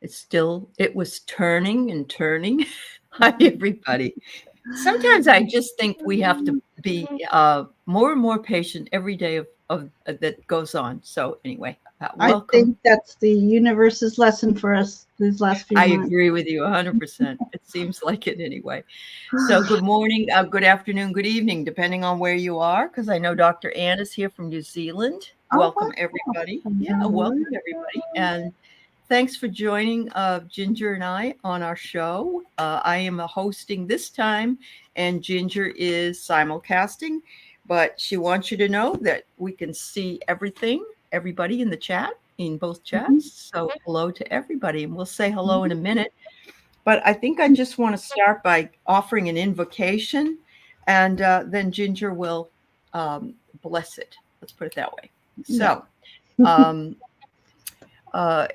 It was turning and turning. Hi, everybody. Sometimes I just think we have to be more and more patient every day of that goes on. So anyway, I welcome. think that's the universe's lesson for us these last few months. I agree with you 100%. It seems like it anyway. So good morning, good afternoon, good evening, depending on where you are, because I know Dr. Ann is here from New Zealand. Welcome, everybody. Yeah, welcome, everybody. And thanks for joining Ginger and I on our show. I am hosting this time, and Ginger is simulcasting, but she wants you to know that we can see everybody in the chat, in both chats. So hello to everybody, and we'll say hello in a minute. But I think I just want to start by offering an invocation, and then Ginger will bless it. Let's put it that way. So,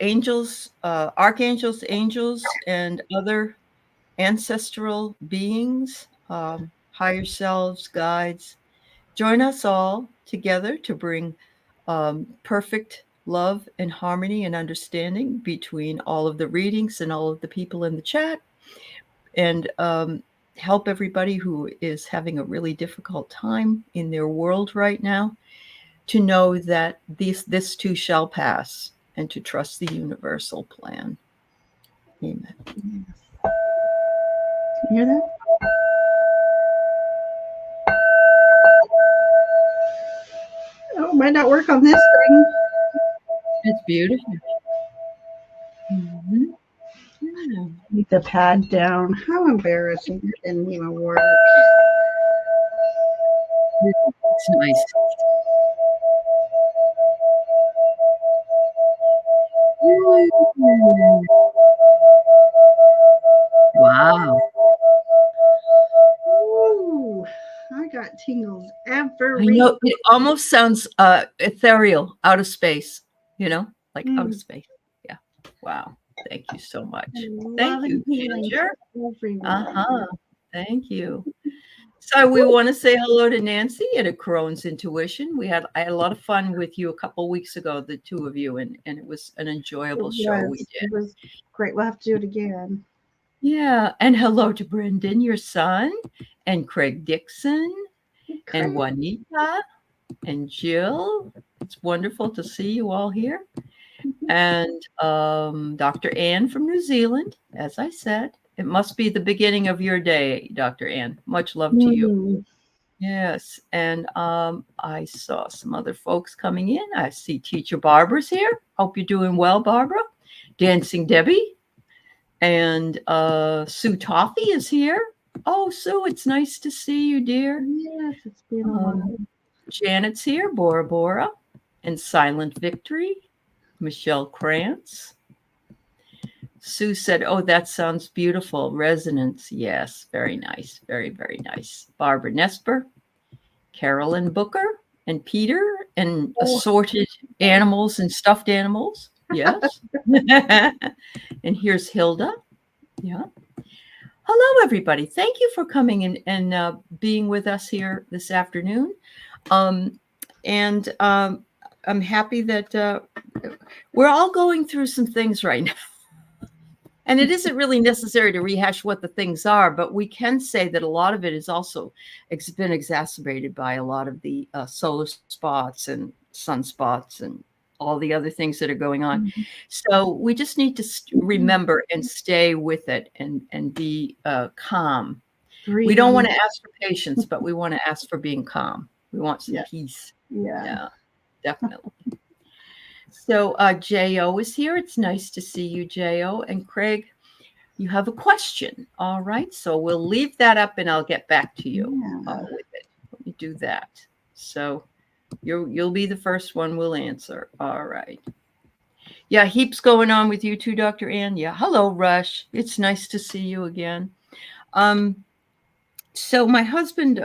angels, archangels, angels, and other ancestral beings, higher selves, guides, join us all together to bring perfect love and harmony and understanding between all of the readings and all of the people in the chat, and help everybody who is having a really difficult time in their world right now to know that this too shall pass, and to trust the universal plan. Amen. You hear that? Oh, it might not work on this thing. It's beautiful. Mm-hmm. Yeah. Need the pad down. How embarrassing. It didn't even work. It's nice. Wow. Ooh, I got tingles everywhere. I know, it almost sounds ethereal, out of space, like out of space. Yeah. Wow. Thank you so much. Thank you, Ginger. Thank you. So we want to say hello to Nancy at A Crone's Intuition. I had a lot of fun with you a couple weeks ago, the two of you, and it was an enjoyable show we did. It was great. We'll have to do it again. Yeah. And hello to Brendan, your son, and Craig Dixon, and Juanita, and Jill. It's wonderful to see you all here. And Dr. Ann from New Zealand, as I said. It must be the beginning of your day, Dr. Ann. Much love to you. Yes. And I saw some other folks coming in. I see Teacher Barbara's here. Hope you're doing well, Barbara. Dancing Debbie. And Sue Toffee is here. Oh, Sue, it's nice to see you, dear. Yes, it's been a while. Janet's here, Bora Bora. And Silent Victory. Michelle Krantz. Sue said, oh, that sounds beautiful. Resonance. Yes, very nice. Very, very nice. Barbara Nesper, Carolyn Booker, and Peter, and assorted animals and stuffed animals. Yes. And here's Hilda. Yeah. Hello, everybody. Thank you for coming and being with us here this afternoon. I'm happy that we're all going through some things right now. And it isn't really necessary to rehash what the things are, but we can say that a lot of it is also been exacerbated by a lot of the solar spots and sunspots and all the other things that are going on. Mm-hmm. So we just need to remember and stay with it and be calm. Breathe. We don't want to ask for patience, but we want to ask for being calm. We want some peace. Yeah, definitely. So J.O. is here. It's nice to see you, J.O. And Craig, you have a question. All right. So we'll leave that up and I'll get back to you with it. Let me do that. So you'll be the first one we'll answer. All right. Yeah, heaps going on with you too, Dr. Ann. Yeah. Hello, Rush. It's nice to see you again. So my husband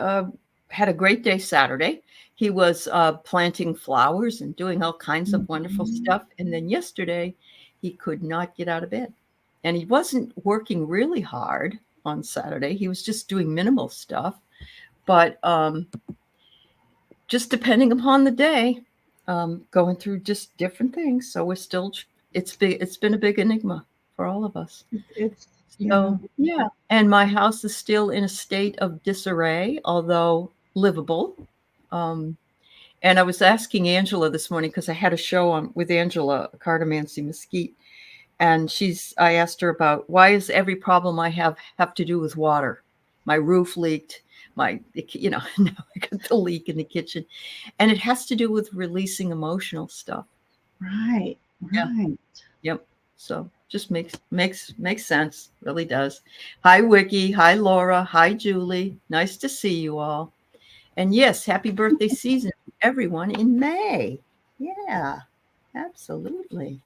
had a great day Saturday. He was planting flowers and doing all kinds of wonderful stuff. And then yesterday, he could not get out of bed. And he wasn't working really hard on Saturday. He was just doing minimal stuff. But just depending upon the day, going through just different things. So we're still, it's been a big enigma for all of us. It's So, yeah. And my house is still in a state of disarray, although livable. And I was asking Angela this morning because I had a show on with Angela Cartomancy Mesquite, and I asked her about why is every problem I have to do with water? My roof leaked, now I got the leak in the kitchen, and it has to do with releasing emotional stuff. right. Yeah. Yep. So just makes sense. Really does. Hi, Wiki. Hi, Laura. Hi, Julie. Nice to see you all. And yes, happy birthday season to everyone in May. Yeah, absolutely.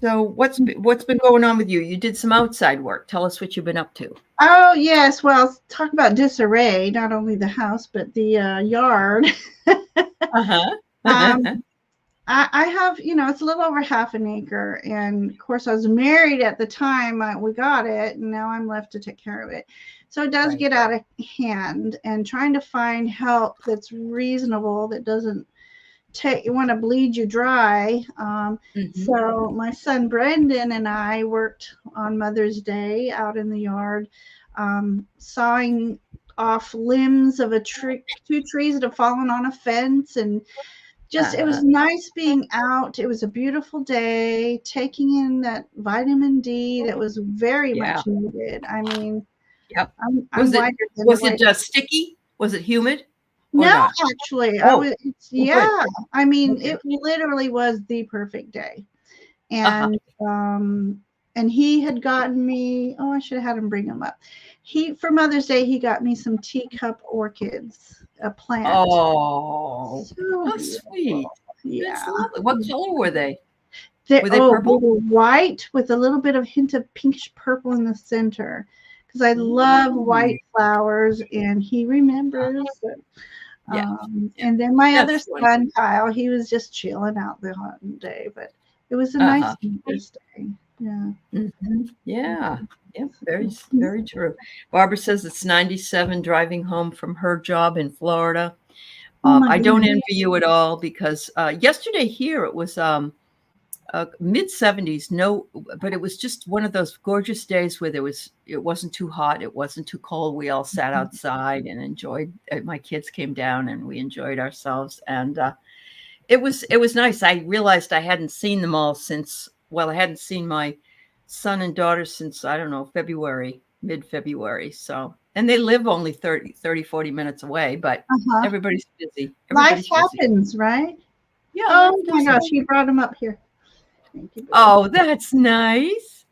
So what's been going on with you? You did some outside work. Tell us what you've been up to. Oh, yes. Well, talk about disarray, not only the house, but the yard. Uh-huh. I have, it's a little over half an acre. And of course, I was married at the time we got it, and now I'm left to take care of it. So it does get out of hand, and trying to find help that's reasonable, that doesn't want to bleed you dry. So my son Brendan and I worked on Mother's Day out in the yard, sawing off limbs of two trees that have fallen on a fence, and just it was nice being out. It was a beautiful day, taking in that vitamin D that was very much needed. I mean, yep. I'm was it sticky? Was it humid? No, actually, I mean, it literally was the perfect day, and and he had gotten me. Oh, I should have had him bring them up. For Mother's Day, he got me some teacup orchids, a plant. Oh, so how sweet! Yeah. That's lovely. What color were they? Were they purple? They were white with a little bit of hint of pinkish purple in the center. Because I love white flowers, and he remembers. And then my other son, Kyle, he was just chilling out the whole day, but it was a nice Mother's Day. Yeah. Yeah. Yeah. Very, very true. Barbara says it's 97 driving home from her job in Florida. I don't envy you at all because yesterday here it was mid 70s. No, but it was just one of those gorgeous days where it wasn't too hot, it wasn't too cold. We all sat outside and enjoyed. My kids came down and we enjoyed ourselves, and it was nice. I realized I hadn't seen them all since. Well, I hadn't seen my son and daughter since I don't know mid-February. So, and they live only 30, 40 minutes away, but everybody's busy. Life happens, right? Yeah. Oh my gosh, you brought them up here. Thank you. Oh, that's nice.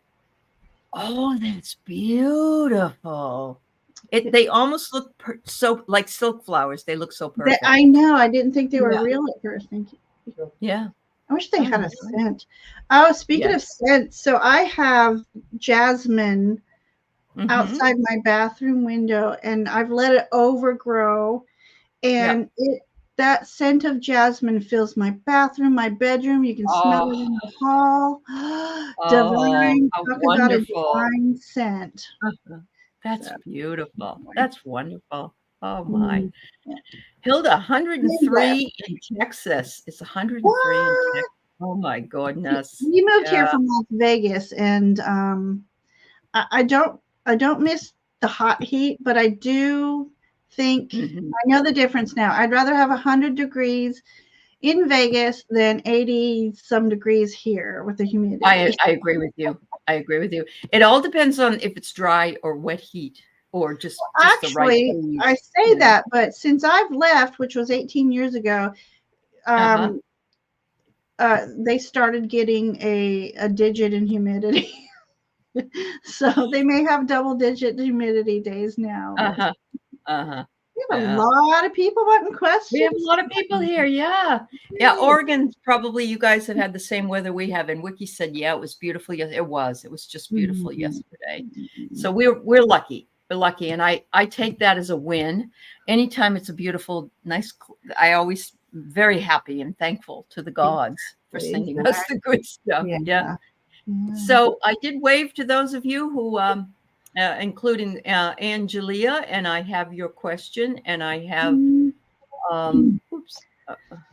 Oh, that's beautiful. They almost look so like silk flowers. They look so perfect. I know. I didn't think they were real at first. Thank you. Yeah. I wish they had a scent. Oh, speaking of scent, so I have jasmine outside my bathroom window, and I've let it overgrow, and that scent of jasmine fills my bathroom, my bedroom. You can smell it in the hall. Divine. Talk about a divine scent. That's beautiful. That's wonderful. Oh my. Hilda, 103 in Texas. It's 103 in Texas. Oh my goodness. We moved here from Las Vegas, and I don't miss the hot heat, but I do think I know the difference now. I'd rather have 100 degrees in Vegas than 80 some degrees here with the humidity. I agree with you. It all depends on if it's dry or wet heat or just actually the right breeze, I say that, but since I've left, which was 18 years ago, they started getting a digit in humidity. So they may have double-digit humidity days now. We have a lot of people wanting questions. We have a lot of people here. Yeah. Oregon, probably you guys have had the same weather we have. And Wiki said, yeah, it was beautiful. Yes, it was just beautiful yesterday. So we're lucky. We're lucky. And I take that as a win. Anytime it's a beautiful, nice, I always very happy and thankful to the gods for sending us the good stuff. Yeah. So I did wave to those of you who, including Angelia, and I have your question, and I have, and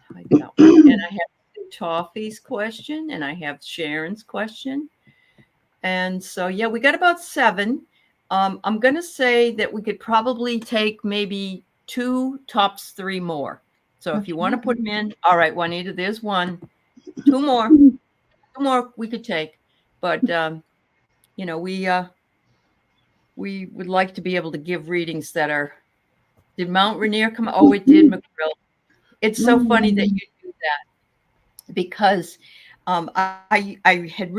I have Toffee's question, and I have Sharon's question. And so, yeah, we got about 7. I'm going to say that we could probably take maybe 2, tops 3 more. So if you want to put them in, all right, Juanita, there's 1. 2 more. 2 more we could take. But, you know, we would like to be able to give readings that are, did Mount Rainier come? Oh, it did, McGrill. It's so funny that you do that, because I had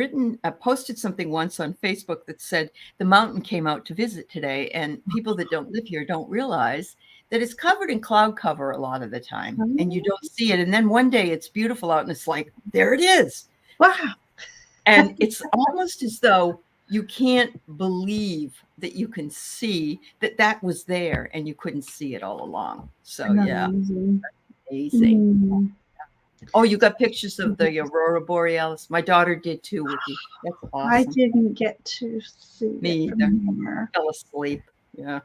posted something once on Facebook that said the mountain came out to visit today, and people that don't live here don't realize that it's covered in cloud cover a lot of the time, and you don't see it. And then one day it's beautiful out, and it's like, there it is. Wow. And it's almost as though you can't believe that you can see that was there and you couldn't see it all along. So yeah, amazing. Mm. Oh, you got pictures of the aurora borealis. My daughter did too, Wiki. That's awesome. I didn't get to see me either. Fell asleep. Yeah.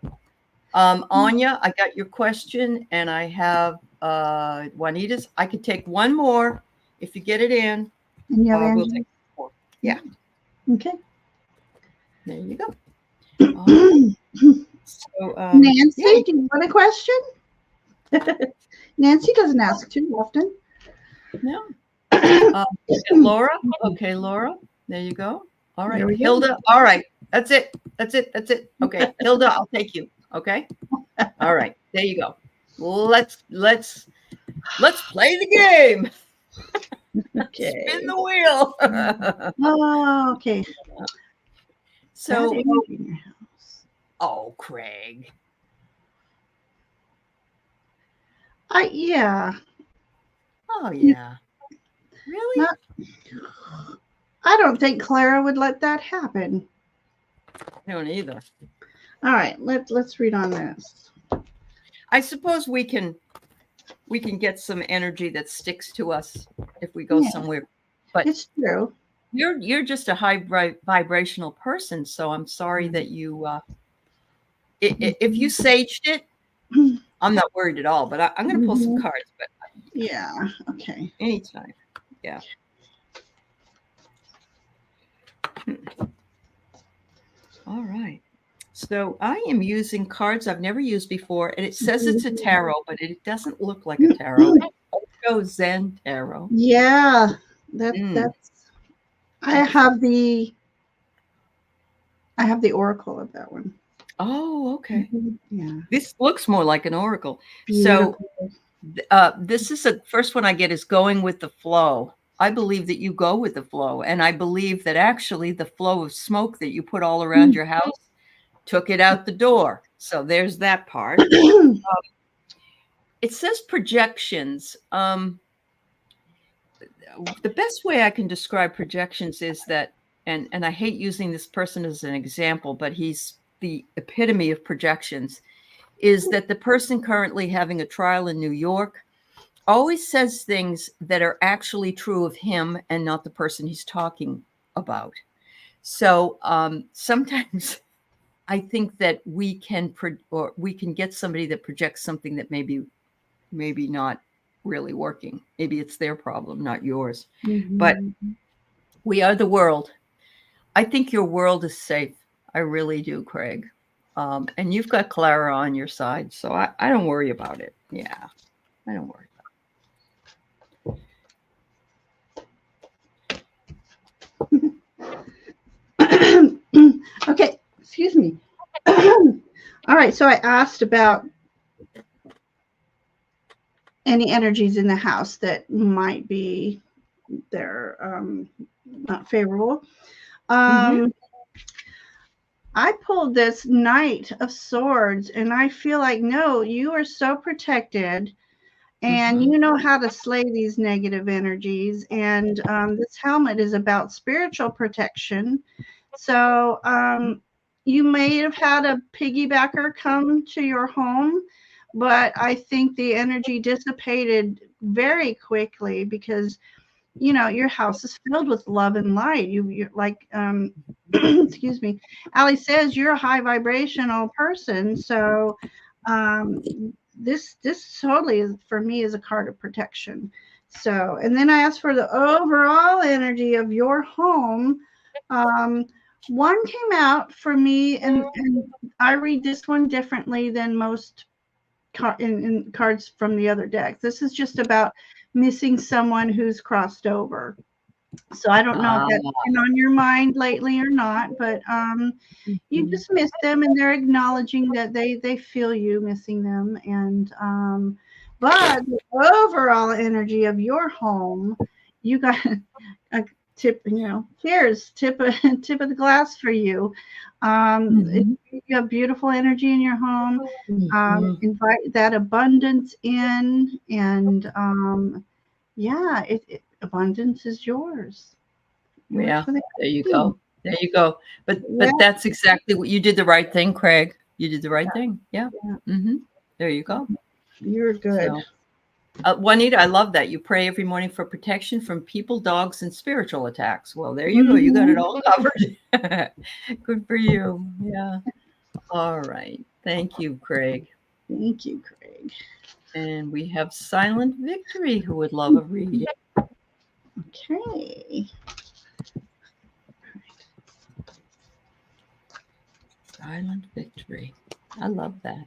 Anya, I got your question, and I have Juanita's. I could take 1 more if you get it in. And you have we'll take 4. Yeah. Okay. There you go. So, Nancy, yeah. Do you want a question? Nancy doesn't ask too often. No. Laura. Okay, Laura. There you go. All right, Hilda. All right. That's it. Okay, Hilda, I'll take you. Okay. All right. There you go. Let's play the game. Okay. Spin the wheel. Oh, okay. So, oh, Craig. Yeah. Oh, yeah. Really? I don't think Clara would let that happen. I don't either. All right, let's read on this. I suppose we can get some energy that sticks to us if we go somewhere. But it's true. You're just a high vibrational person, so I'm sorry that you if you saged it, I'm not worried at all. But I'm going to pull some cards. But yeah, okay, anytime. Yeah. All right. So I am using cards I've never used before, and it says it's a tarot, but it doesn't look like a tarot. Osho Zen tarot. Yeah, that's. I have the oracle of that one. Oh, okay. Yeah. This looks more like an oracle. Beautiful. So this is the first one I get is going with the flow. I believe that you go with the flow, and I believe that actually the flow of smoke that you put all around your house took it out the door. So there's that part. It says projections. The best way I can describe projections is that, and I hate using this person as an example, but he's the epitome of projections, is that the person currently having a trial in New York always says things that are actually true of him and not the person he's talking about. So sometimes I think that we can get somebody that projects something that maybe not really working. Maybe it's their problem, not yours. But we are the world. I think your world is safe. I really do, Craig. And you've got Clara on your side, so I don't worry about it. Yeah, I don't worry about it. Okay, excuse me. All right, so I asked about any energies in the house that might be not favorable. I pulled this Knight of Swords, and I feel like, no, you are so protected, and you know how to slay these negative energies. And this helmet is about spiritual protection. So you may have had a piggybacker come to your home, but I think the energy dissipated very quickly because, you know, your house is filled with love and light. You're like, excuse me, Aley says you're a high vibrational person. So this totally is, for me, is a card of protection. So, and then I asked for the overall energy of your home. One came out for me, and I read this one differently than most in cards from the other decks. This is just about missing someone who's crossed over. So I don't know if that's been on your mind lately or not, but you just miss them, and they're acknowledging that they feel you missing them. And but the overall energy of your home, you got a tip, cheers, tip of the glass for you. You have beautiful energy in your home. Invite that abundance in, and yeah, abundance is yours. Yeah, there you go. There you go. But that's exactly what you did. The right thing, Craig. You did the right thing. Yeah. There you go. You're good. So, Juanita, I love that. You pray every morning for protection from people, dogs, and spiritual attacks. Well, there you go. You got it all covered. Good for you. Yeah. All right. Thank you, Craig. Thank you, Craig. And we have Silent Victory, who would love a reading. Okay. Silent Victory. I love that.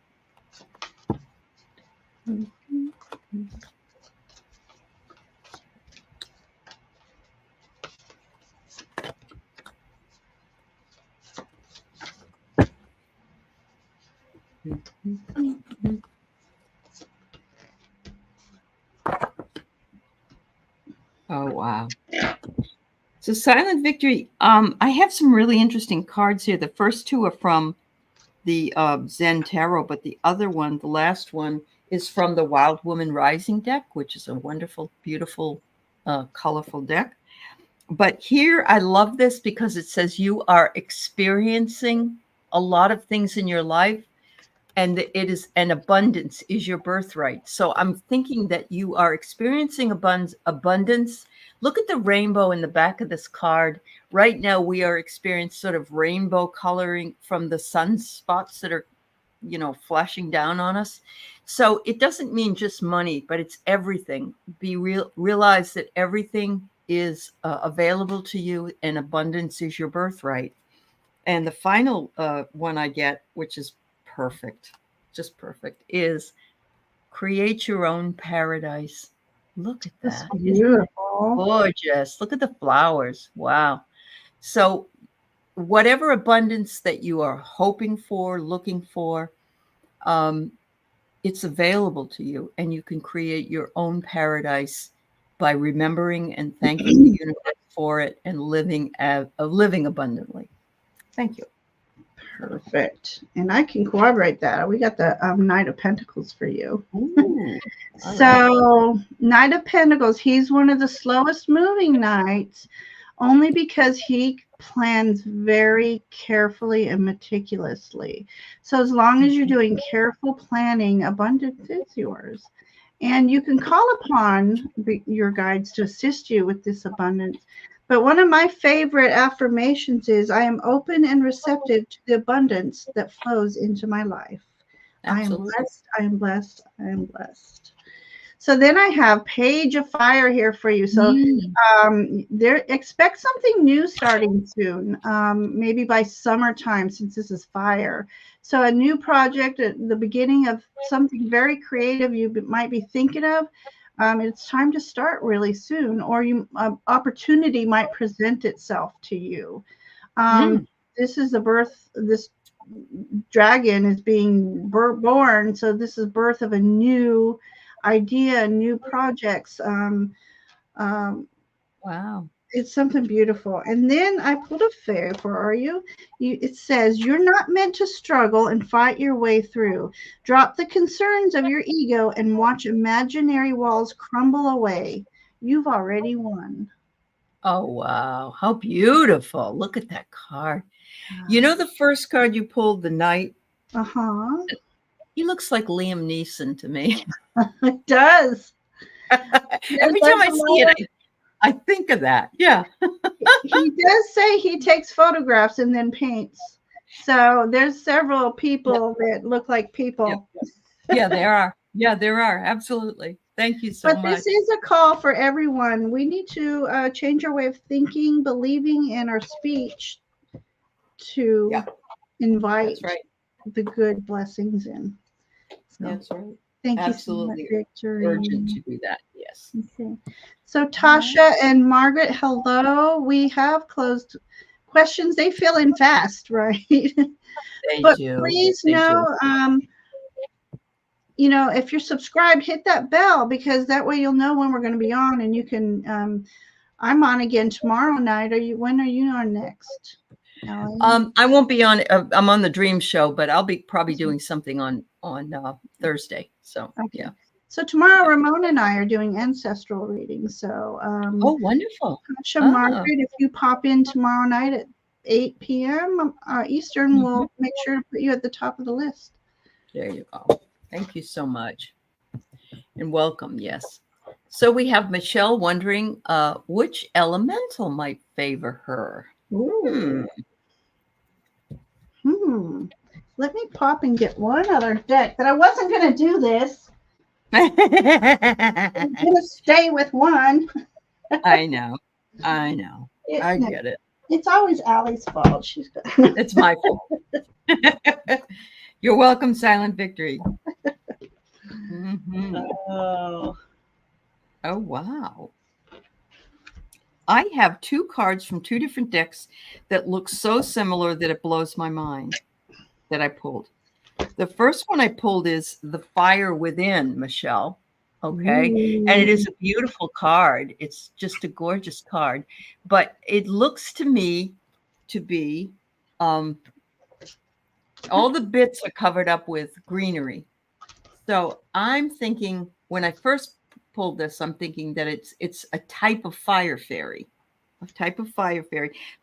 Oh, wow. So Silent Victory, I have some really interesting cards here. The first two are from the Zen Tarot, but the other one, the last one, is from the Wild Woman Rising deck, which is a wonderful, beautiful, colorful deck. But here, I love this because it says you are experiencing a lot of things in your life, and it is an abundance is your birthright. So I'm thinking that you are experiencing abundance. Look at the rainbow in the back of this card. Right now, we are experiencing sort of rainbow coloring from the sunspots that are, flashing down on us. So it doesn't mean just money, but it's everything. Realize that everything is available to you, and abundance is your birthright. And the final one I get, which is perfect, just perfect, is create your own paradise. Look at that. That's beautiful. Gorgeous. Look at the flowers. Wow. So whatever abundance that you are hoping for, looking for, it's available to you, and you can create your own paradise by remembering and thanking the universe for it and living abundantly. Thank you. Perfect. And I can corroborate that. We got the Knight of Pentacles for you. Ooh, so Knight of Pentacles, he's one of the slowest moving knights, only because he plans very carefully and meticulously. So as long as you're doing careful planning, abundance is yours. And you can call upon your guides to assist you with this abundance. But one of my favorite affirmations is, I am open and receptive to the abundance that flows into my life. Absolutely. I am blessed. I am blessed. I am blessed. So then I have Page of Fire here for you. So expect something new starting soon, maybe by summertime, since this is fire. So a new project at the beginning of something very creative you might be thinking of. It's time to start really soon, or opportunity might present itself to you. This is the birth. This dragon is being born, so this is birth of a new idea, new projects. Wow. It's something beautiful. And then I pulled a fairy for you. It says, you're not meant to struggle and fight your way through. Drop the concerns of your ego and watch imaginary walls crumble away. You've already won. Oh, wow. How beautiful. Look at that card. The first card you pulled, the Knight? Uh-huh. He looks like Liam Neeson to me. It does. Every time I see it, I think of that. Yeah. He does say he takes photographs and then paints. So there's several people that look like people. Yeah, there are. Yeah, there are. Absolutely. Thank you so much. But this is a call for everyone. We need to change our way of thinking, believing, and our speech to Yeah. invite That's right. the good blessings in. So That's right. thank Absolutely you so much, Victory. urgent to do that. Yes. Okay. So Tasha and Margaret, hello. We have closed questions. They fill in fast, right? They But do. please They know, do. you know, if you're subscribed, hit that bell, because that way you'll know when we're going to be on, and you can. I'm on again tomorrow night. When are you on next, Aley? I won't be on. I'm on the Dream Show, but I'll be probably doing something on Thursday. So Okay. yeah. So tomorrow, Ramona and I are doing ancestral readings. So Oh, wonderful. Tasha, Margaret, if you pop in tomorrow night at 8 p.m. Eastern, we'll make sure to put you at the top of the list. There you go. Thank you so much. And welcome. Yes. So we have Michelle wondering which elemental might favor her. Let me pop and get one other deck. But I wasn't going to do this. I'm going to stay with one. I know. I get it. It's always Allie's fault. She's good. It's my fault. You're welcome, Silent Victory. Oh, wow. I have two cards from two different decks that look so similar that it blows my mind that I pulled. The first one I pulled is The Fire Within, Michelle. Okay. And it is a beautiful card. It's just a gorgeous card. But it looks to me to be all the bits are covered up with greenery. So I'm thinking, when I first pulled this, I'm thinking that it's a type of fire fairy.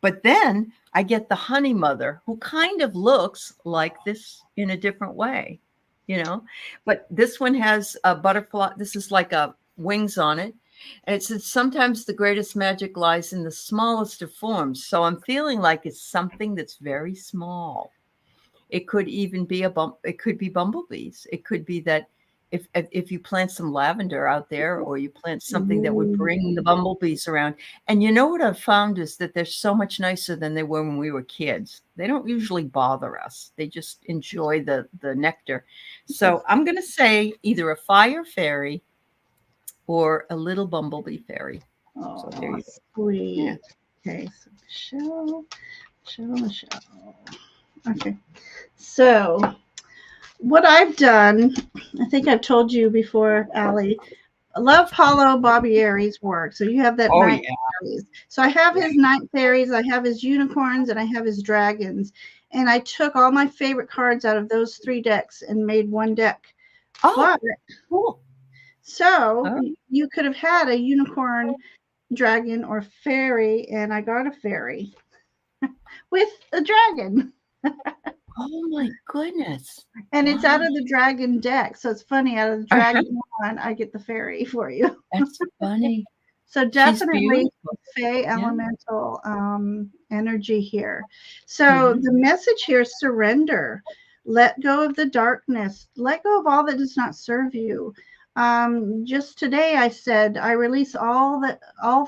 But then I get the honey mother, who kind of looks like this in a different way, you know. But this one has a butterfly. This is like a wings on it. And it says, sometimes the greatest magic lies in the smallest of forms. So I'm feeling like it's something that's very small. It could even be it could be bumblebees. It could be that if you plant some lavender out there, or you plant something that would bring the bumblebees around. And you know what I've found is that they're so much nicer than they were when we were kids. They don't usually bother us. They just enjoy the nectar. So I'm going to say either a fire fairy or a little bumblebee fairy. Oh, so there you go. Sweet. Yeah. Okay, so Michelle. Okay, so what I've done, I think I've told you before, Aley, I love Paulo Barbieri's work. So you have that night fairies. So I have his night fairies, I have his unicorns, and I have his dragons. And I took all my favorite cards out of those three decks and made one deck. Oh, cool. So you could have had a unicorn, dragon, or fairy, and I got a fairy with a dragon. Oh my goodness. And it's out of the dragon deck. So it's funny, out of the dragon one, I get the fairy for you. That's funny. So definitely Fey elemental energy here. So the message here is surrender. Let go of the darkness. Let go of all that does not serve you. Just today I said, I release all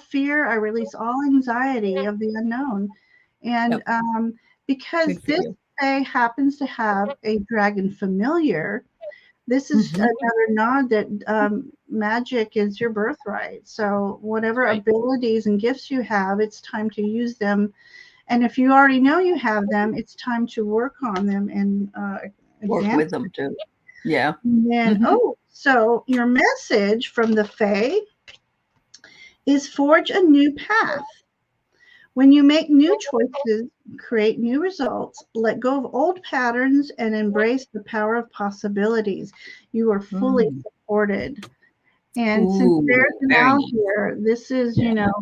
fear. I release all anxiety of the unknown. And because this Fey happens to have a dragon familiar, this is another nod that magic is your birthright. So whatever abilities and gifts you have, it's time to use them. And if you already know you have them, it's time to work on them and work with them too. Yeah. And then, so your message from the Fae is forge a new path. When you make new choices, create new results, let go of old patterns, and embrace the power of possibilities. You are fully supported. And since there's an out here, this is, you know,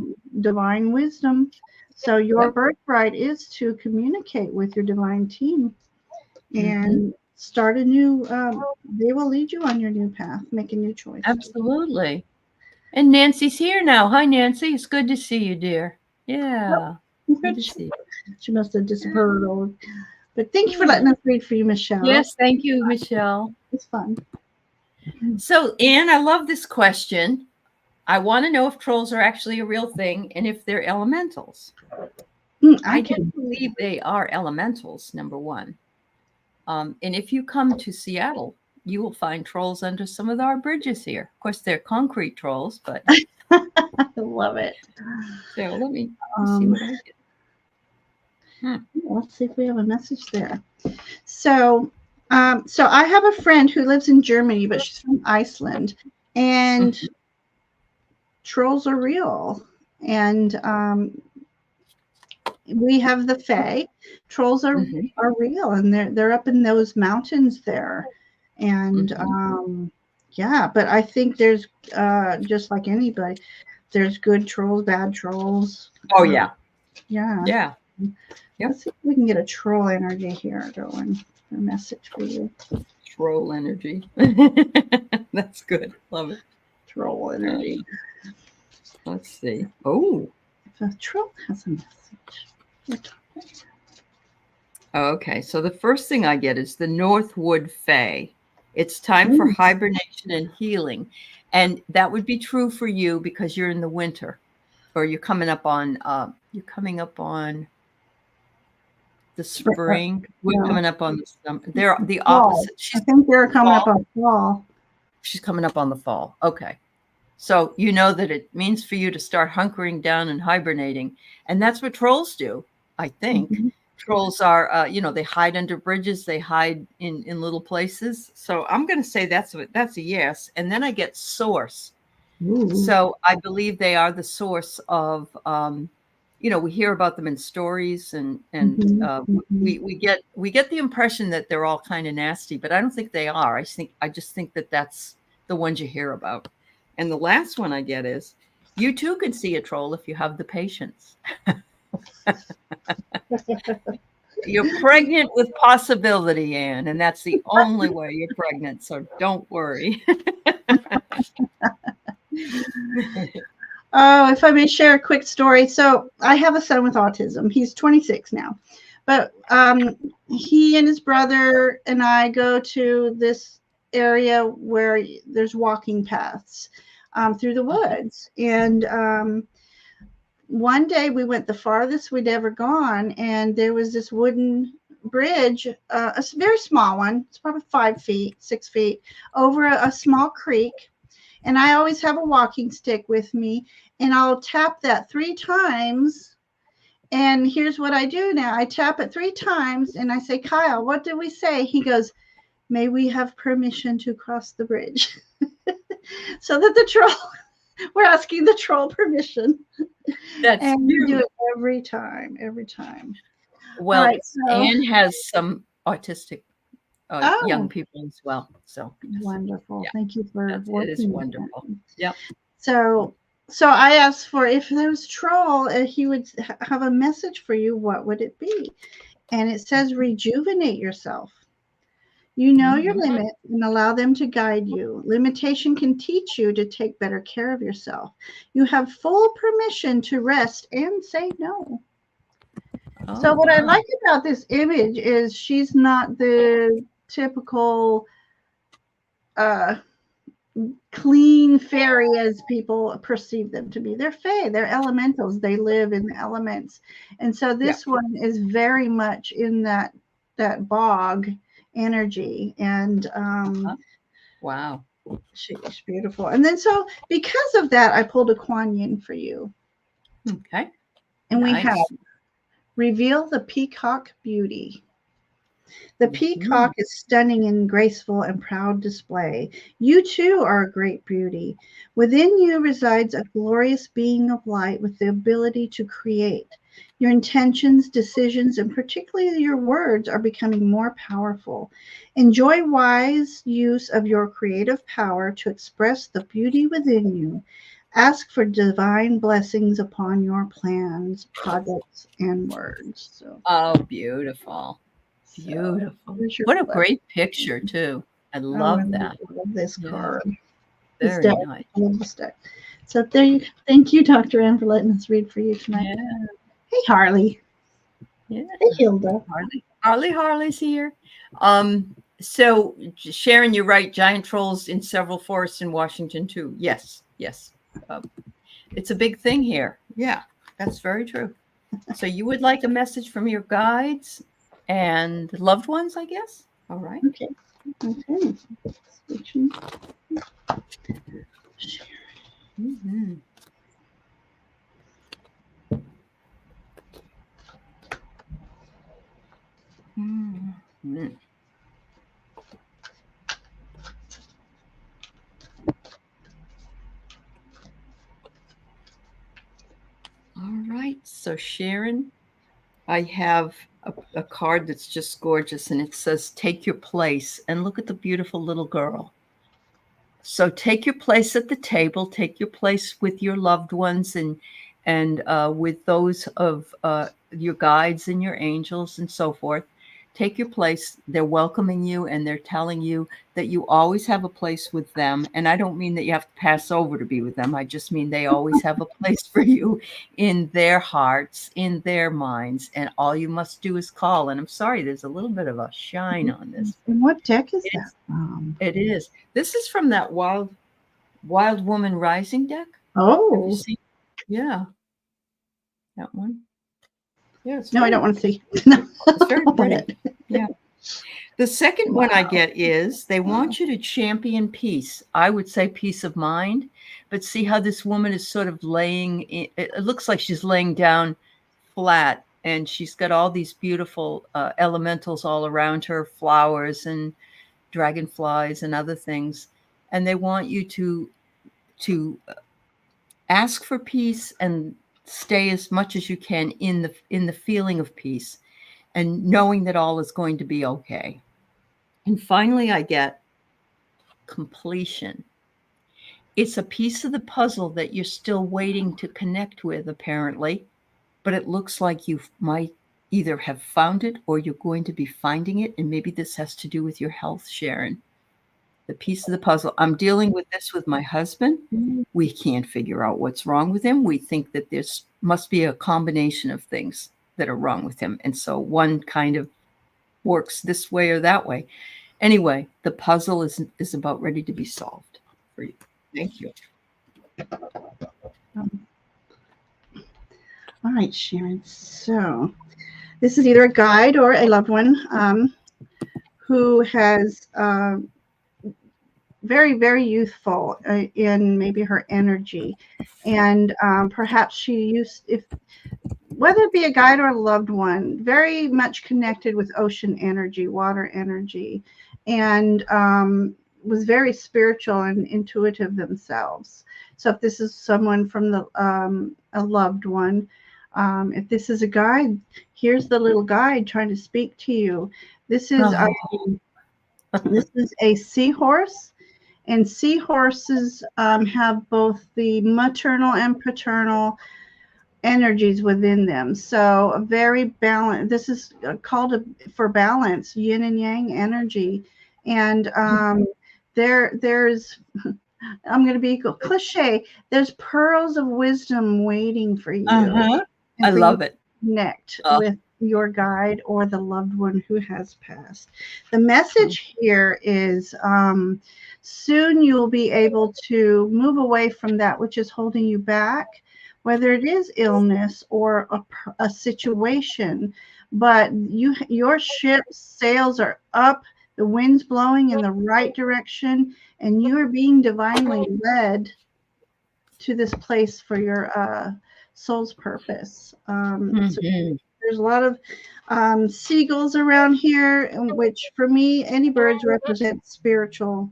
divine wisdom. So your birthright is to communicate with your divine team and start a new, they will lead you on your new path, make a new choice. Absolutely. And Nancy's here now. Hi, Nancy. It's good to see you, dear. Yeah. Good to see you. She must have disappeared. But thank you for letting us read for you, Michelle. Yes, thank you, Michelle. It's fun. So, Anne, I love this question. I want to know if trolls are actually a real thing and if they're elementals. I do believe they are elementals, number one. And if you come to Seattle, you will find trolls under some of our bridges here. Of course, they're concrete trolls, but I love it. so let me see what I did. Let's see if we have a message there. So I have a friend who lives in Germany, but she's from Iceland, and trolls are real. And we have the Fae. Trolls are real, and they're up in those mountains there. And yeah, but I think there's just like anybody, there's good trolls, bad trolls. Oh yeah. Yep. Let's see if we can get a troll energy here going. A message for you. Troll energy. That's good. Love it. Troll energy. Let's see. Oh. If a troll has a message. Okay, so the first thing I get is the Northwood Fae. It's time for hibernation and healing. And that would be true for you because you're in the winter, or you're coming up on the spring. We're coming up on the summer. They're the opposite. I think they're coming up on fall. She's coming up on the fall. Okay. So you know that it means for you to start hunkering down and hibernating. And that's what trolls do, I think. Trolls are, they hide under bridges. They hide in little places. So I'm going to say that's a yes. And then I get source. So I believe they are the source of, we hear about them in stories, and we get the impression that they're all kind of nasty, but I don't think they are. I just think that that's the ones you hear about. And the last one I get is, you too can see a troll if you have the patience. You're pregnant with possibility, Anne, and that's the only way you're pregnant. So don't worry. Oh, if I may share a quick story. So I have a son with autism. He's 26 now. But he and his brother and I go to this area where there's walking paths through the woods. And one day we went the farthest we'd ever gone, and there was this wooden bridge, a very small one. It's probably 5 feet, 6 feet, over a small creek. And I always have a walking stick with me, and I'll tap that 3 times. And here's what I do now. I tap it 3 times, and I say, Kyle, what did we say? He goes, may we have permission to cross the bridge? So that the troll, we're asking the troll permission. That's and we do it every time. Well, right, so Anne has some autistic young people as well. So wonderful. Thank you for it is wonderful. Yep. So I asked for, if there was troll, he would have a message for you. What would it be? And it says, rejuvenate yourself. You know your limit and allow them to guide you. Limitation can teach you to take better care of yourself. You have full permission to rest and say no. So what I like about this image is she's not the typical clean fairy as people perceive them to be. They're fae, they're elementals. They live in the elements. And so this one is very much in that bog energy. And wow, she's beautiful. And then so because of that, I pulled a Kuan Yin for you. Okay. And we have reveal the peacock beauty. The peacock is stunning in graceful and proud display. You too are a great beauty. Within you resides a glorious being of light with the ability to create. Your intentions, decisions, and particularly your words are becoming more powerful. Enjoy wise use of your creative power to express the beauty within you. Ask for divine blessings upon your plans, projects, and words. So, oh, beautiful. Beautiful. What a great picture, too. I love that. I love this card. Very nice. I love this deck. So there you go. Thank you, Dr. Ann, for letting us read for you tonight. Yeah. Hey, Harley. Yeah. Hey, Hilda. Harley's here. So, Sharon, you're right. Giant trolls in several forests in Washington, too. Yes. It's a big thing here. Yeah, that's very true. Okay. So you would like a message from your guides and loved ones, I guess? All right. Okay. Switching. Mhm. Mhm. All right. So Sharon, I have a card that's just gorgeous, and it says, "Take your place," and look at the beautiful little girl. So take your place at the table, take your place with your loved ones and with those of your guides and your angels and so forth. Take your place. They're welcoming you and they're telling you that you always have a place with them. And I don't mean that you have to pass over to be with them. I just mean they always have a place for you in their hearts, in their minds. And all you must do is call. And I'm sorry, there's a little bit of a shine on this. And what deck is that It's, from? it is. This is from that Wild Woman Rising deck. Have you Oh. seen? Yeah, that one. Yeah, it's No, I very, don't want to see. No. it's very Want pretty. it. Yeah. The second one I get is they want you to champion peace. I would say peace of mind, but see how this woman is sort of laying, it looks like she's laying down flat and she's got all these beautiful elementals all around her, flowers and dragonflies and other things. And they want you to ask for peace and stay as much as you can in the feeling of peace and knowing that all is going to be okay. And finally I get completion. It's a piece of the puzzle that you're still waiting to connect with, apparently, but it looks like you might either have found it or you're going to be finding it. And maybe this has to do with your health, Sharon. The piece of the puzzle. I'm dealing with this with my husband. We can't figure out what's wrong with him. We think that there's must be a combination of things that are wrong with him. And so one kind of works this way or that way. Anyway, the puzzle is about ready to be solved for you. Thank you. All right, Sharon. So this is either a guide or a loved one who has very, very youthful in maybe her energy. And perhaps she used, if whether it be a guide or a loved one, very much connected with ocean energy, water energy, and was very spiritual and intuitive themselves. So if this is someone from the a loved one, if this is a guide, here's the little guide trying to speak to you. This is this is a seahorse, and seahorses have both the maternal and paternal energies within them. So a very balanced, this is called for balance, yin and yang energy. And there's, I'm going to be cliche, there's pearls of wisdom waiting for you. I And for you love to it. connect with your guide or the loved one who has passed. The message here is soon you will be able to move away from that which is holding you back, whether it is illness or a situation, but your ship's sails are up, the wind's blowing in the right direction, and you are being divinely led to this place for your soul's purpose. So there's a lot of seagulls around here, which for me, any birds represent spiritual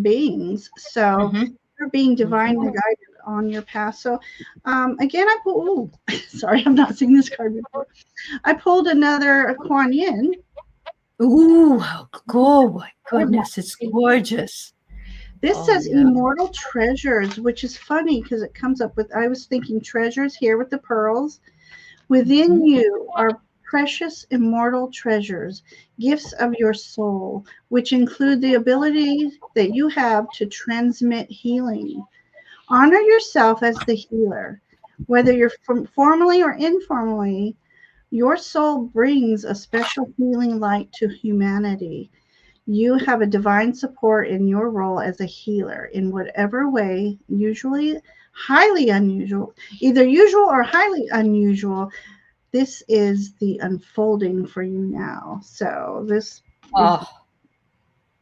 beings. So you're being divinely guided on your path. So again, I pulled, sorry, I've not seen this card before. I pulled another Kuan Yin. Ooh, how cool. My goodness, it's gorgeous. This says immortal treasures, which is funny because it comes up with, I was thinking treasures here with the pearls. Within you are precious immortal treasures, gifts of your soul, which include the ability that you have to transmit healing. Honor yourself as the healer. Whether you're formally or informally, your soul brings a special healing light to humanity. You have a divine support in your role as a healer in whatever way, usually highly unusual, either usual or highly unusual. This is the unfolding for you now. So this is Oh, how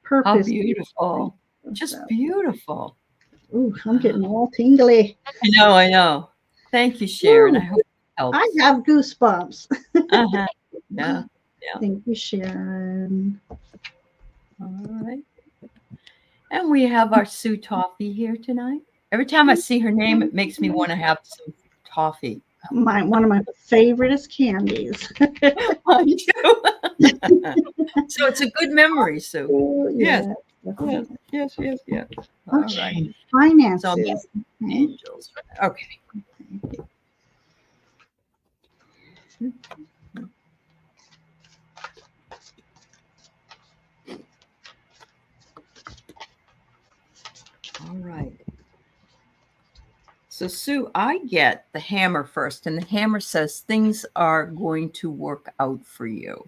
purpose. beautiful. Just So, beautiful. ooh, I'm getting all tingly. I know. Thank you, Sharon. Ooh, I hope it I helps. have goosebumps. Uh-huh. Yeah. Yeah. Thank you, Sharon. All right. And we have our Sue Toffee here tonight. Every time I see her name, it makes me want to have some toffee. One of my favoriteest candies. I do. So it's a good memory, Sue. Oh, Yes. yeah. Yes. All right. Okay, So I'm finances. getting angels. Okay. All right. So, Sue, I get the hammer first, and the hammer says things are going to work out for you.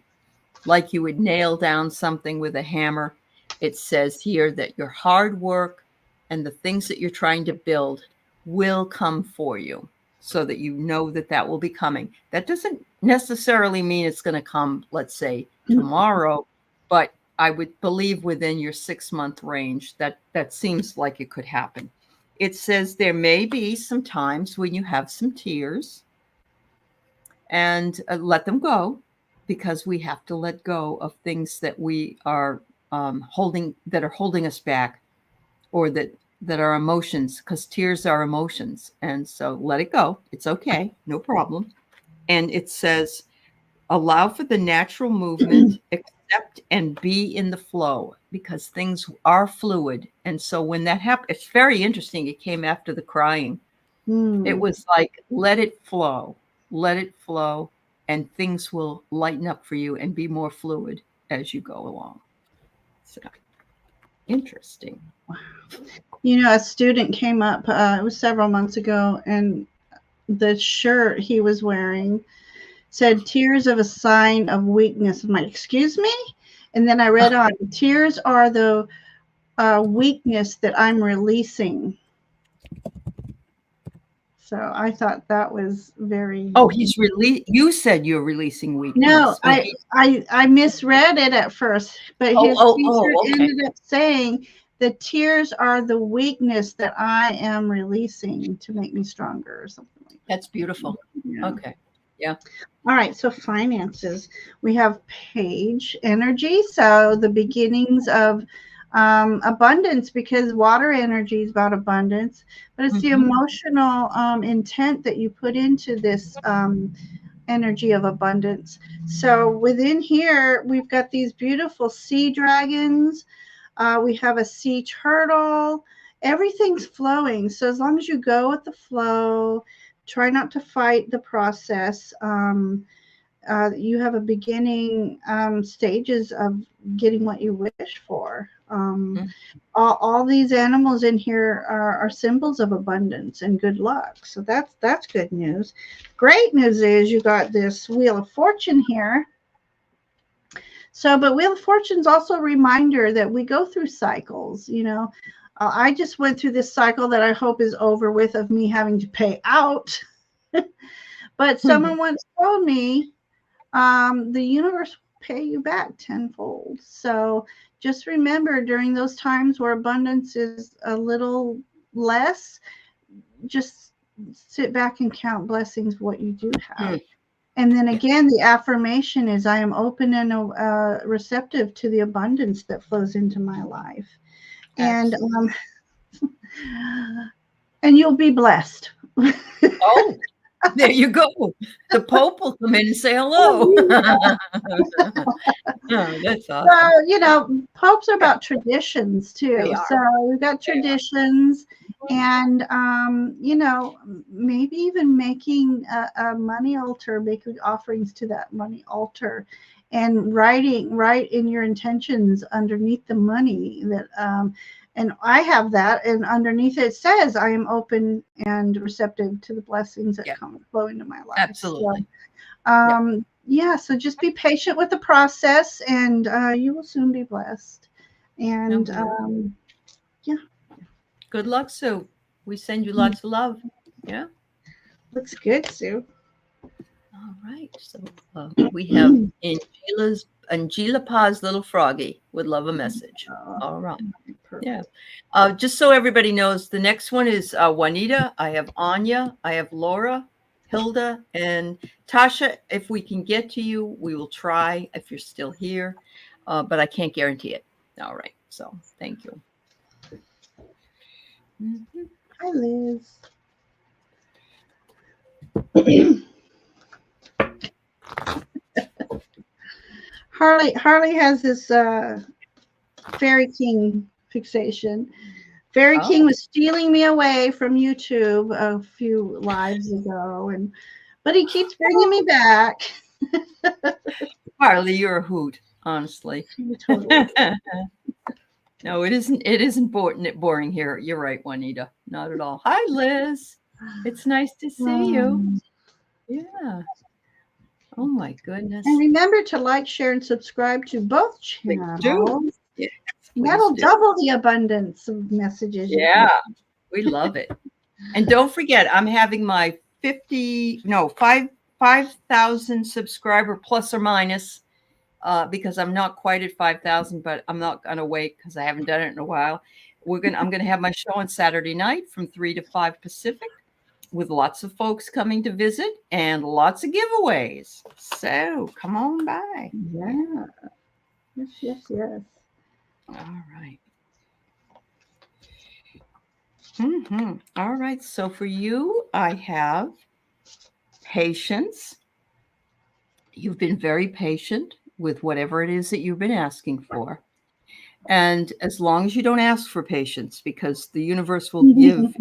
Like you would nail down something with a hammer. It says here that your hard work and the things that you're trying to build will come for you, so that you know that that will be coming. That doesn't necessarily mean it's going to come, let's say, tomorrow, but I would believe within your 6-month range that seems like it could happen. It says there may be some times when you have some tears, and let them go, because we have to let go of things that we are holding us back, or that are emotions, because tears are emotions. And so let it go. It's okay. No problem. And it says, allow for the natural movement, accept and be in the flow, because things are fluid. And so when that happened, it's very interesting. It came after the crying. It was like, let it flow, and things will lighten up for you and be more fluid as you go along. So interesting. Wow. You know, a student came up, it was several months ago, and the shirt he was wearing said, tears of a sign of weakness. I'm like, excuse me? And then I read on, tears are the weakness that I'm releasing. So I thought that was very. Oh, you said you're releasing weakness. No, I misread it at first, but his teacher ended up saying the tears are the weakness that I am releasing to make me stronger, or something like that. That's beautiful. Yeah. Okay. Yeah. All right. So finances, we have page energy. So the beginnings of abundance, because water energy is about abundance, but it's the emotional intent that you put into this energy of abundance. So within here, we've got these beautiful sea dragons. We have a sea turtle. Everything's flowing. So as long as you go with the flow, try not to fight the process. You have a beginning stages of getting what you wish for. All these animals in here are symbols of abundance and good luck. So that's good news. Great news is you got this Wheel of Fortune here. So, but Wheel of Fortune is also a reminder that we go through cycles. You know, I just went through this cycle that I hope is over with, of me having to pay out. But someone once told me the universe will pay you back tenfold. So just remember, during those times where abundance is a little less, just sit back and count blessings, what you do have. And then again, the affirmation is, I am open and receptive to the abundance that flows into my life. And you'll be blessed. Oh, there you go. The Pope will come in and say hello. Oh, that's awesome. So, you know, popes are about traditions too. So we've got traditions, and you know, maybe even making a money altar, making offerings to that money altar, and write in your intentions underneath the money that and I have that, and underneath it says, I am open and receptive to the blessings that come flow into my life. Absolutely. So, yeah, so just be patient with the process, and you will soon be blessed. And yeah. Good luck, Sue. We send you lots of love. Yeah. Looks good, Sue. All right. So we have Angela Paz Little Froggy would love a message. All right. Perfect. Yeah. Just so everybody knows, the next one is Juanita. I have Anya. I have Laura, Hilda, and Tasha. If we can get to you, we will try if you're still here, but I can't guarantee it. All right. So thank you. Mm-hmm. Hi, Liz. Harley has this Fairy King fixation. Fairy King was stealing me away from YouTube a few lives ago, but he keeps bringing me back. Harley, you're a hoot, honestly. Totally. No, it isn't. It isn't boring here. You're right, Juanita. Not at all. Hi, Liz. It's nice to see you. Yeah. Oh my goodness. And remember to like, share, and subscribe to both channels. Yes, that'll double the abundance of messages. Yeah, we love it. And don't forget, I'm having my 5,000 subscriber plus or minus, because I'm not quite at 5,000, but I'm not going to wait because I haven't done it in a while. I'm going to have my show on Saturday night from 3 to 5 Pacific with lots of folks coming to visit and lots of giveaways. So come on by. Yeah. Yes. All right. Mm-hmm. All right. So for you, I have patience. You've been very patient with whatever it is that you've been asking for. And as long as you don't ask for patience, because the universe will give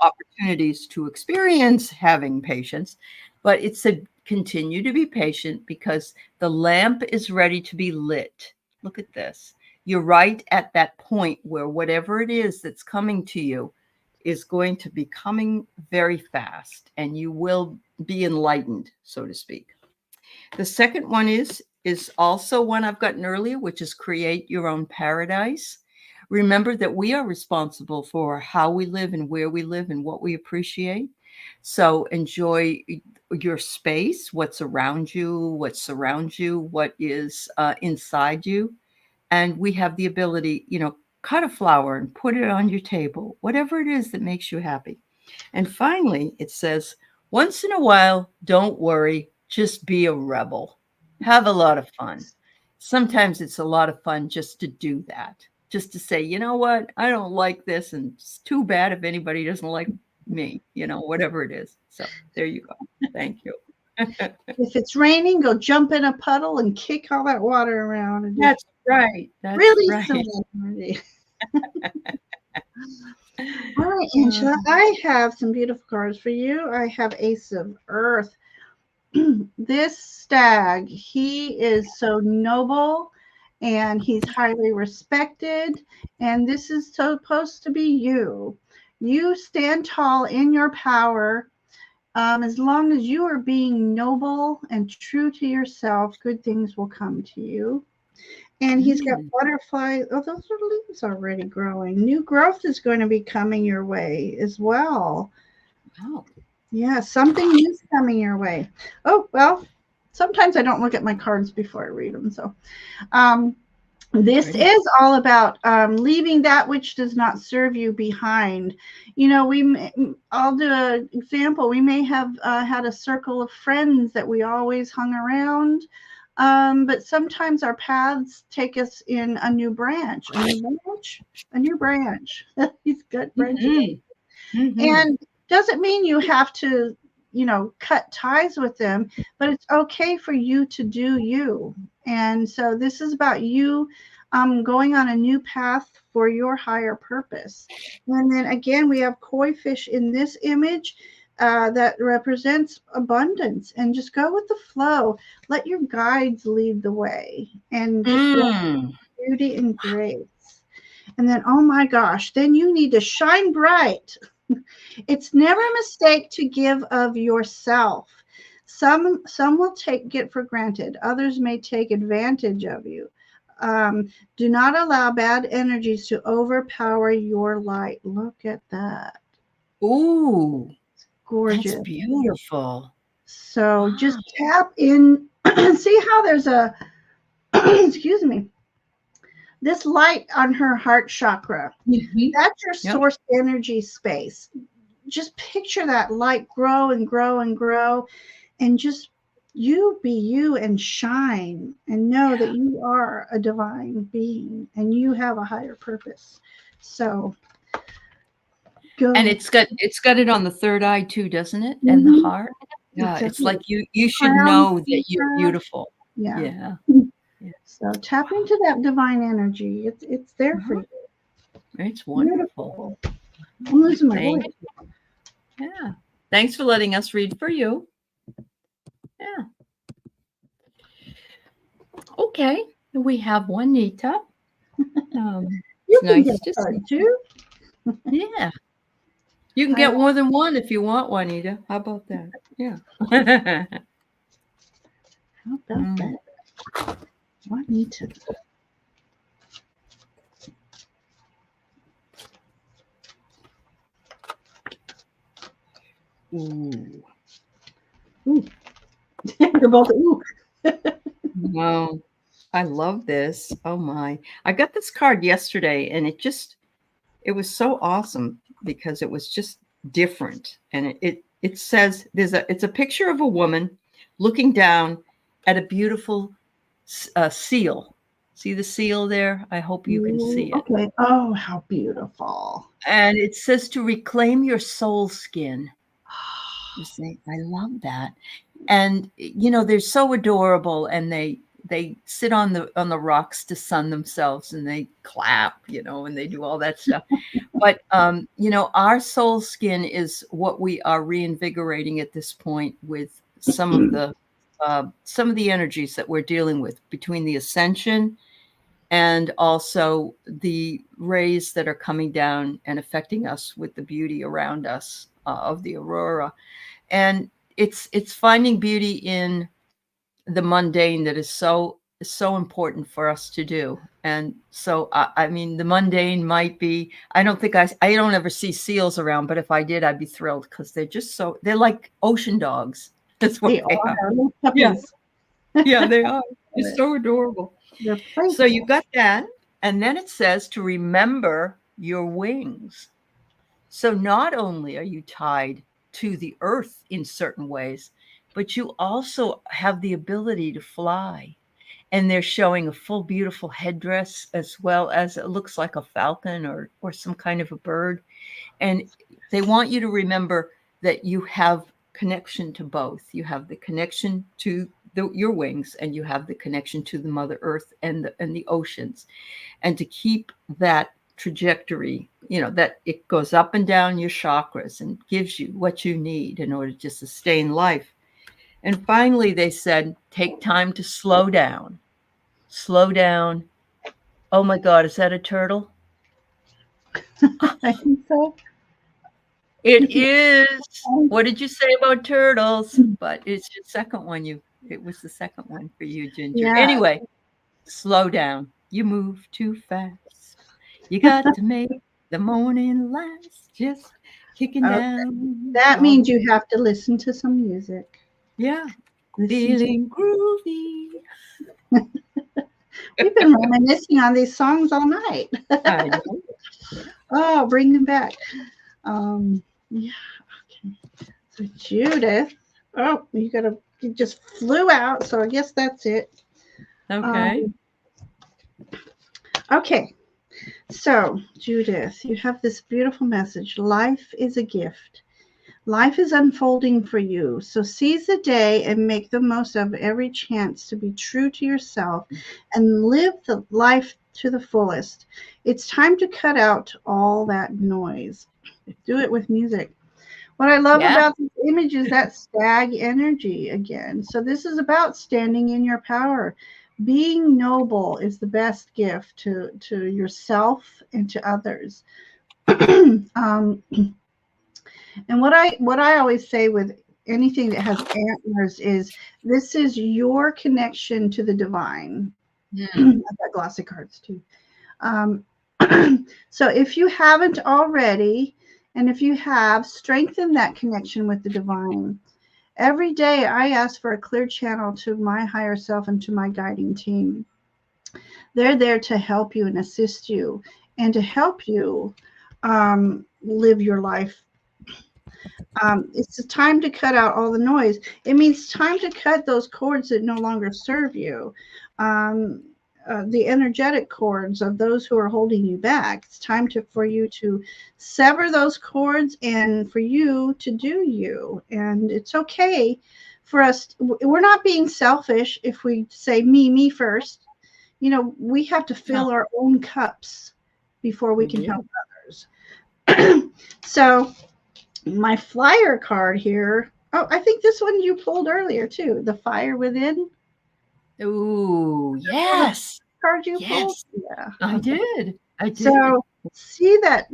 opportunities to experience having patience, but it said continue to be patient because the lamp is ready to be lit. Look at this. You're right at that point where whatever it is that's coming to you is going to be coming very fast and you will be enlightened, so to speak. The second one is also one I've gotten earlier, which is create your own paradise. Remember that we are responsible for how we live and where we live and what we appreciate. So enjoy your space, what's around you, what surrounds you, what is inside you. And we have the ability, cut a flower and put it on your table, whatever it is that makes you happy. And finally, it says, once in a while, don't worry, just be a rebel. Have a lot of fun. Sometimes it's a lot of fun just to do that, just to say, you know what, I don't like this, and it's too bad if anybody doesn't like me, whatever it is. So there you go. Thank you. If it's raining, go jump in a puddle and kick all that water around. And That's right. That's really right. All right, Angela, I have some beautiful cards for you. I have Ace of Earth. This stag, he is so noble and he's highly respected. And this is supposed to be you. You stand tall in your power. As long as you are being noble and true to yourself, good things will come to you. And he's got butterflies. Oh, those are leaves already growing. New growth is going to be coming your way as well. Wow. Yeah, something new is coming your way. Oh, well, sometimes I don't look at my cards before I read them. So this is all about leaving that which does not serve you behind. I'll do an example. We may have had a circle of friends that we always hung around. But sometimes our paths take us in a new branch. He's got branches. And doesn't mean you have to, cut ties with them, but it's okay for you to do you. And so this is about you going on a new path for your higher purpose. And then again, we have koi fish in this image. That represents abundance, and just go with the flow. Let your guides lead the way and just beauty and grace. And then, oh my gosh, then you need to shine bright. It's never a mistake to give of yourself. Some will get for granted. Others may take advantage of you. Do not allow bad energies to overpower your light. Look at that. Ooh, Gorgeous. that's beautiful. So Wow. just tap in. See how there's a, excuse me, this light on her heart chakra. Mhm. That's your Yep. source energy space. Just picture that light grow and grow and grow, and just you be you and shine and know that you are a divine being and you have a higher purpose. So go. And it's got it on the third eye too, doesn't it? And the Mhm. heart. Yeah, it's Exactly. like you should Crown know that you're chakra. beautiful. Yeah. Yeah. Yeah. So tap into that divine energy. It's there for Uh-huh. you. It's wonderful. Beautiful. I'm losing my Thank voice. Yeah. Thanks for letting us read for you. Yeah. Okay. We have Juanita. You It's can get nice to a card see. too. Yeah. You can I get more than one if you want, Juanita. How about that? Yeah. How about that? I need to. Ooh. Ooh. They're both ooh. Wow. I love this. Oh my. I got this card yesterday and it was so awesome because it was just different. And it says it's a picture of a woman looking down at a beautiful seal. See the seal there? I hope you can Ooh, see it. okay. Oh, how beautiful. And it says to reclaim your soul skin. You see, I love that. And they're so adorable, and they sit on the rocks to sun themselves, and they clap, and they do all that stuff. But our soul skin is what we are reinvigorating at this point with some of the energies that we're dealing with between the ascension and also the rays that are coming down and affecting us with the beauty around us of the aurora. And it's finding beauty in the mundane that is so important for us to do. And so I mean, the mundane might be, I don't ever see seals around, but if I did, I'd be thrilled because they're like ocean dogs. That's what They they are. are little Yeah, puppies. yeah, they are. They're so adorable. They're So you playful. got that, and then it says to remember your wings. So not only are you tied to the earth in certain ways, but you also have the ability to fly. And they're showing a full, beautiful headdress, as well as it looks like a falcon or some kind of a bird. And they want you to remember that you have connection to both. You have the connection to your wings, and you have the connection to the Mother Earth and the oceans, and to keep that trajectory, that it goes up and down your chakras and gives you what you need in order to sustain life. And finally, they said, take time to slow down. Slow down. Oh my God, is that a turtle? I think so. It is. What did you say about turtles? But it's your second one. It was the second one for you, Ginger. Yeah. Anyway, slow down. You move too fast. You got to make the morning last. Just kicking down That all means the you have to listen to some music. yeah. Listen to. Feeling groovy. We've been reminiscing on these songs all night. I know. Oh, bring them back. Yeah. Okay. So Judith. Oh, you just flew out. So I guess that's it. Okay. Okay. So Judith, you have this beautiful message. Life is a gift. Life is unfolding for you. So seize the day and make the most of every chance to be true to yourself and live the life to the fullest. It's time to cut out all that noise. Do it with music. What I love Yeah. about this image is that stag energy again. So this is about standing in your power. Being noble is the best gift to yourself and to others. And what I always say with anything that has antlers is this is your connection to the divine. I've got glossy cards too. Um, so if you haven't already, And if you have, strengthen that connection with the divine. Every day, I ask for a clear channel to my higher self and to my guiding team. They're there to help you and assist you and to help you live your life. It's time to cut out all the noise. It means time to cut those cords that no longer serve you. The energetic cords of those who are holding you back. It's time for you to sever those cords and for you to do you. And it's okay for us. We're not being selfish if we say me first. You know, we have to fill our own cups before we can help others. So my flyer card here. Oh, I think this one you pulled earlier too. The fire within. Ooh, yes. Card you pulled? Yeah. I did. So see that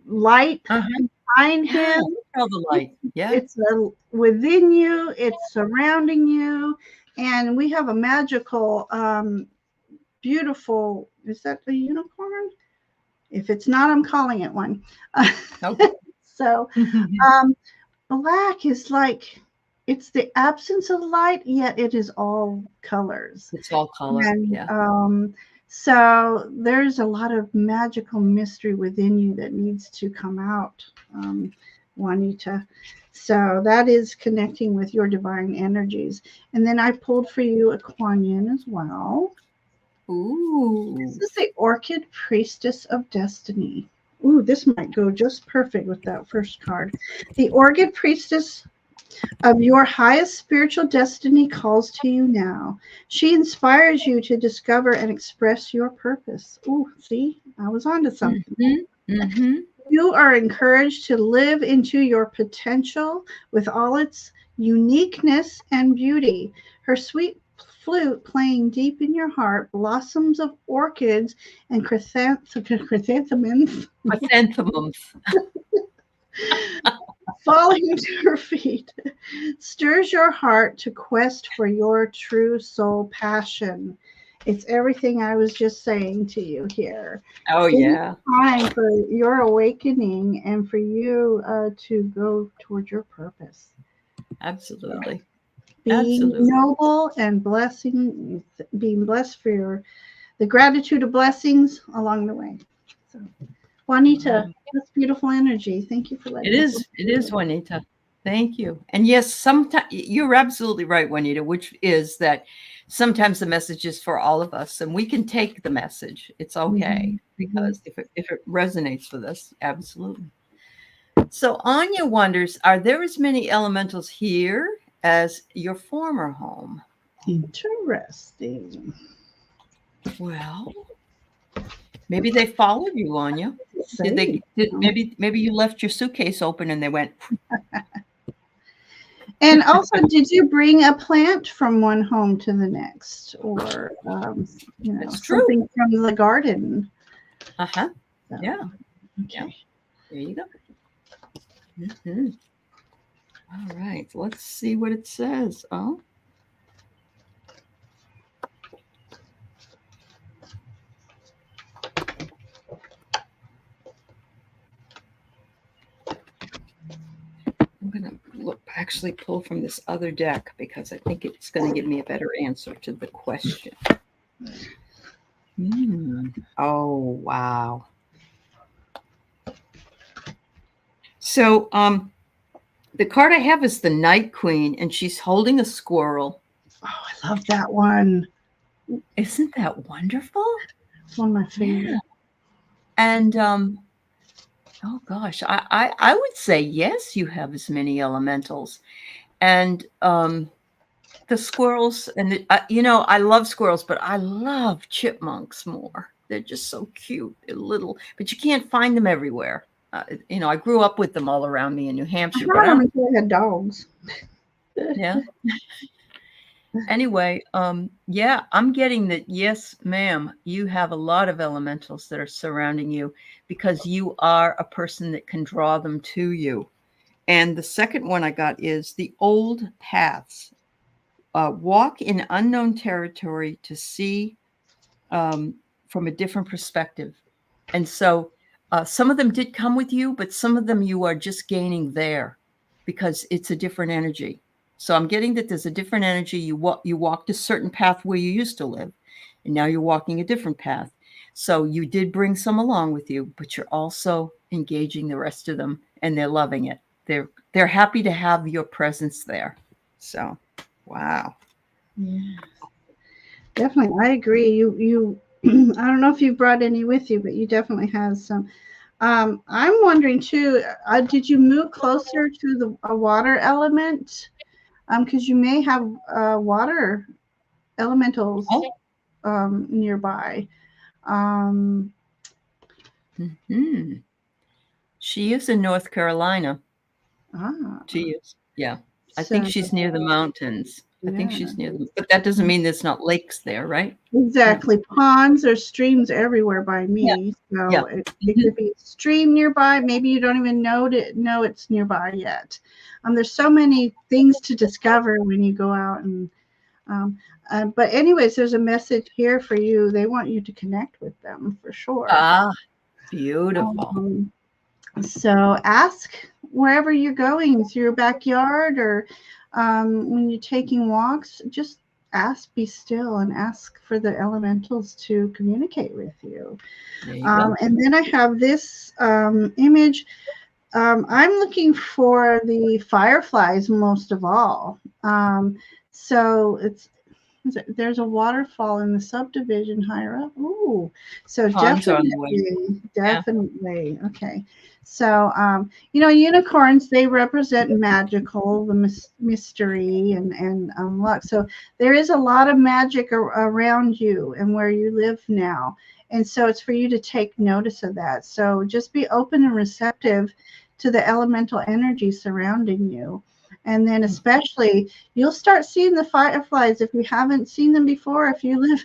light behind him? All the light. Yeah. It's within you, it's surrounding you. And we have a magical, beautiful, is that a unicorn? If it's not, I'm calling it one. Okay. So black is like, it's the absence of light, yet it is all colors. It's all color. And, yeah. So there's a lot of magical mystery within you that needs to come out, Juanita. So that is connecting with your divine energies. And then I pulled for you a Kuan Yin as well. Ooh. This is the Orchid Priestess of Destiny. Ooh, this might go just perfect with that first card. The Orchid Priestess of your highest spiritual destiny calls to you now. She inspires you to discover and express your purpose. Ooh, see, I was onto something. You are encouraged to live into your potential with all its uniqueness and beauty. Her sweet flute playing deep in your heart, blossoms of orchids and chrysanthemums. Falling to her feet stirs your heart to quest for your true soul passion. It's everything I was just saying to you here. Oh, yeah. Time for your awakening and for you to go toward your purpose. Absolutely. Being noble and being blessed for the gratitude of blessings along the way. So, Juanita, that's beautiful energy. Thank you for letting me. It is, Juanita. Thank you. And yes, sometimes you're absolutely right, Juanita, which is that sometimes the message is for all of us and we can take the message. It's okay because if it resonates with us, absolutely. So Anya wonders, are there as many elementals here as your former home? Interesting. Well, maybe they followed you, Anya. Maybe you left your suitcase open and they went. And also, did you bring a plant from one home to the next, or something from the garden? So, yeah. Okay. Yeah. There you go. All right. Let's see what it says. Oh. I'm going to actually pull from this other deck because I think it's going to give me a better answer to the question. Oh, wow. So the card I have is the Night Queen, and she's holding a squirrel. Oh, I love that one. Isn't that wonderful? It's one of my favorites. Yeah. And oh gosh, I would say yes, you have as many elementals. And the squirrels, and I love squirrels, but I love chipmunks more. They're just so cute. They're little, but you can't find them everywhere. I grew up with them all around me in New Hampshire. I don't know if I had dogs. Yeah. Anyway, yeah, I'm getting that. Yes, ma'am, you have a lot of elementals that are surrounding you because you are a person that can draw them to you. And the second one I got is the old paths. Walk in unknown territory to see from a different perspective. And so Some of them did come with you, but some of them you are just gaining there because it's a different energy. So I'm getting that there's a different energy. You walked a certain path where you used to live, and now you're walking a different path. So you did bring some along with you, but you're also engaging the rest of them, and they're loving it. They're happy to have your presence there. So, wow. Yeah, definitely. I agree. You I don't know if you brought any with you, but you definitely have some. I'm wondering too, did you move closer to the water element? Because you may have water elementals nearby. Um, Mm-hmm. She is in North Carolina. She is. Yeah. I think she's near the mountains. I think she's near them. But that doesn't mean there's not lakes there, right? Exactly. Ponds or streams everywhere by me. Yeah. So it could be a stream nearby. Maybe you don't even know it's nearby yet. There's so many things to discover when you go out and but anyways, there's a message here for you. They want you to connect with them for sure. Ah, beautiful. So ask wherever you're going, through your backyard or when you're taking walks, just ask, be still, and ask for the elementals to communicate with you. And then I have this image. I'm looking for the fireflies most of all. So there's a waterfall in the subdivision higher up. Ooh, so definitely. Okay. So, unicorns, they represent magical, the mystery and luck. So there is a lot of magic around you and where you live now. And so it's for you to take notice of that. So just be open and receptive to the elemental energy surrounding you. And then especially you'll start seeing the fireflies if you haven't seen them before. If you live,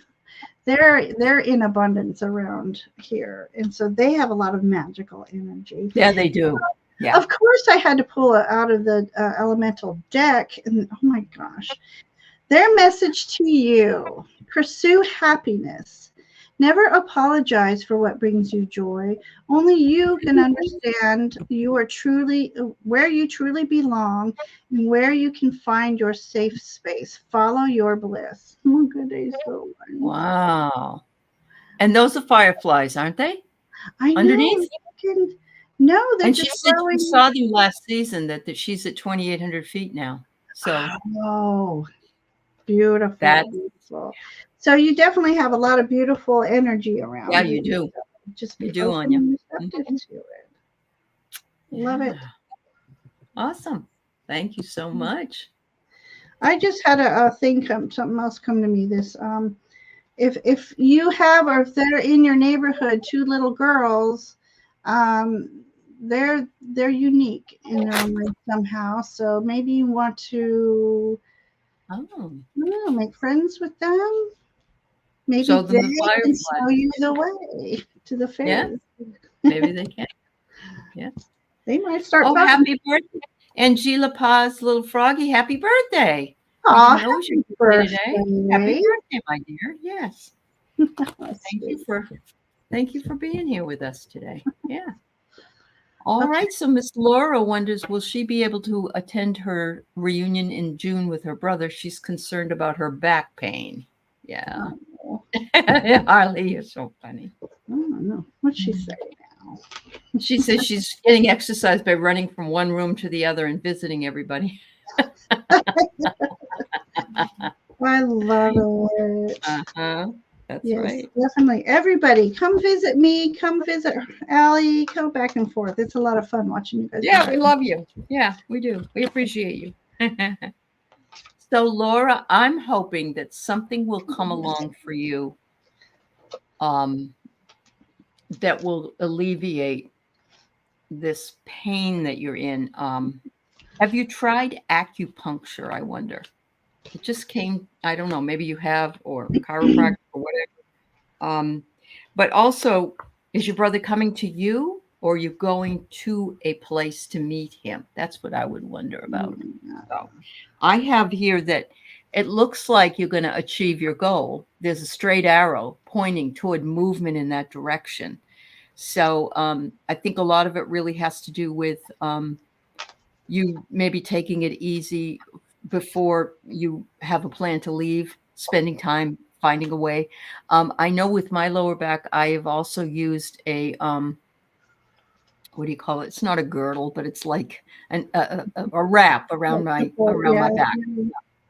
they're in abundance around here, and so they have a lot of magical energy. Yeah, they do. Yeah. Of course, I had to pull it out of the elemental deck, and oh my gosh, their message to you: pursue happiness. Never apologize for what brings you joy. Only you can understand where you truly belong and where you can find your safe space. Follow your bliss. Oh, good day, so wow. And those are fireflies, aren't they? I know. Underneath? No, they're and just she said growing. she saw them last season, that she's at 2,800 feet now. So, oh, beautiful. Beautiful. So you definitely have a lot of beautiful energy around. Yeah, you do. Just you do, Anya. Receptive to it. Love it. Awesome. Thank you so much. I just had a thing something else come to me. This if you have, or if they're in your neighborhood, two little girls, they're unique in their own way somehow. So maybe you want to make friends with them. Maybe they can show you the way to the fairies. Yeah. Maybe they can. Yes. They might start. Oh, happy birthday. Angela Paz, little froggy, happy birthday. Oh, happy birthday today. Happy birthday, my dear. Yes. Thank you for being here with us today. Yeah. All right. So Miss Laura wonders, will she be able to attend her reunion in June with her brother? She's concerned about her back pain. Yeah. Harley, you're so funny. I don't know. What'd she say now? She says she's getting exercise by running from one room to the other and visiting everybody. I love it. That's right. Definitely. Everybody, come visit me. Come visit Aley. Go back and forth. It's a lot of fun watching you guys. Yeah, we love you. Yeah, we do. We appreciate you. So, Laura, I'm hoping that something will come along for you that will alleviate this pain that you're in. Have you tried acupuncture, I wonder? It just came, I don't know, maybe you have, or chiropractor or whatever. But also, is your brother coming to you, or are you going to a place to meet him? That's what I would wonder about. So I have here that it looks like you're going to achieve your goal. There's a straight arrow pointing toward movement in that direction. So I think a lot of it really has to do with you maybe taking it easy before you have a plan to leave, spending time finding a way. I know with my lower back, I have also used a what do you call it? It's not a girdle, but it's like a wrap around my back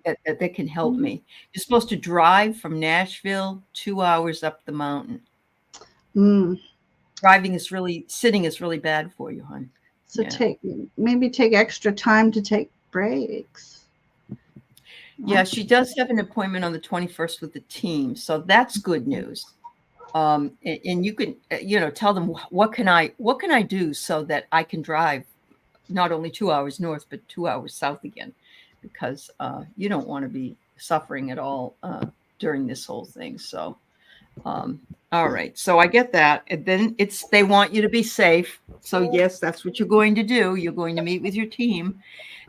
that can help me. You're supposed to drive from Nashville 2 hours up the mountain. Sitting is really bad for you, hon. So maybe take extra time to take breaks. Yeah, she does have an appointment on the 21st with the team, so that's good news. And you can, tell them what can I do so that I can drive not only 2 hours north but 2 hours south again, because you don't want to be suffering at all during this whole thing. So, all right. So I get that. And then they want you to be safe. So yes, that's what you're going to do. You're going to meet with your team.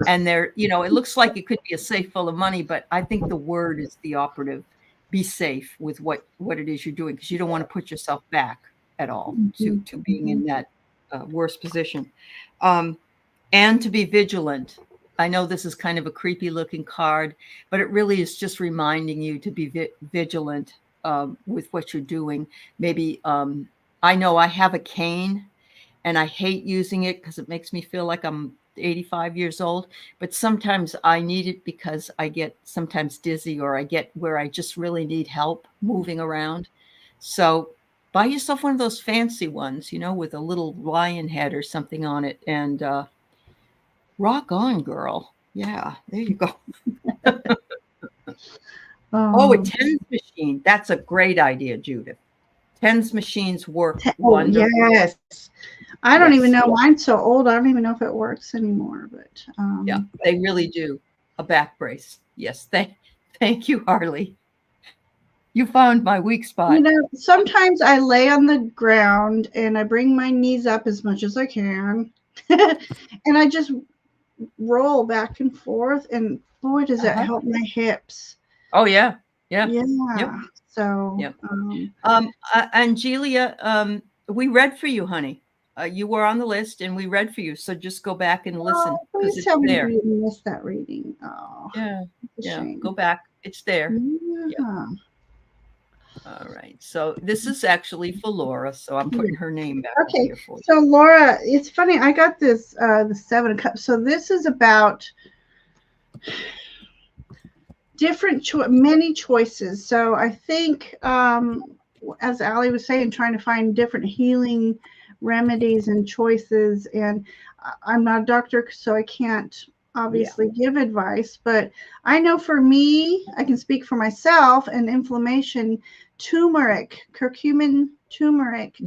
And it looks like it could be a safe full of money, but I think the word is the operative. Be safe with what it is you're doing, because you don't want to put yourself back at all to being in that worse position. And to be vigilant. I know this is kind of a creepy looking card, but it really is just reminding you to be vigilant with what you're doing. Maybe I know I have a cane and I hate using it because it makes me feel like I'm 85 years old, but sometimes I need it because I get sometimes dizzy, or I get where I just really need help moving around. So buy yourself one of those fancy ones, with a little lion head or something on it, and rock on, girl. Yeah, there you go. A tens machine. That's a great idea, Judith. Tens machines work wonderful. Yes. I don't even know. Mine's so old, I don't even know if it works anymore. But yeah, they really do. A back brace. Yes. Thank you, Harley. You found my weak spot. Sometimes I lay on the ground and I bring my knees up as much as I can. And I just roll back and forth. And boy, does that help my hips. Oh, yeah. Yeah. Yeah. Yep. So, yep. Angelia, we read for you, honey. You were on the list and we read for you. So just go back and listen. Please tell me you missed that reading. Oh, yeah. Shame. Go back. It's there. Yeah. All right. So this is actually for Laura. So I'm putting her name back here for you. So Laura, it's funny. I got this, the 7 of Cups. So this is about many choices. So I think, as Aley was saying, trying to find different healing remedies and choices. And I'm not a doctor, so I can't obviously give advice, but I know for me, I can speak for myself, and inflammation, turmeric, curcumin turmeric.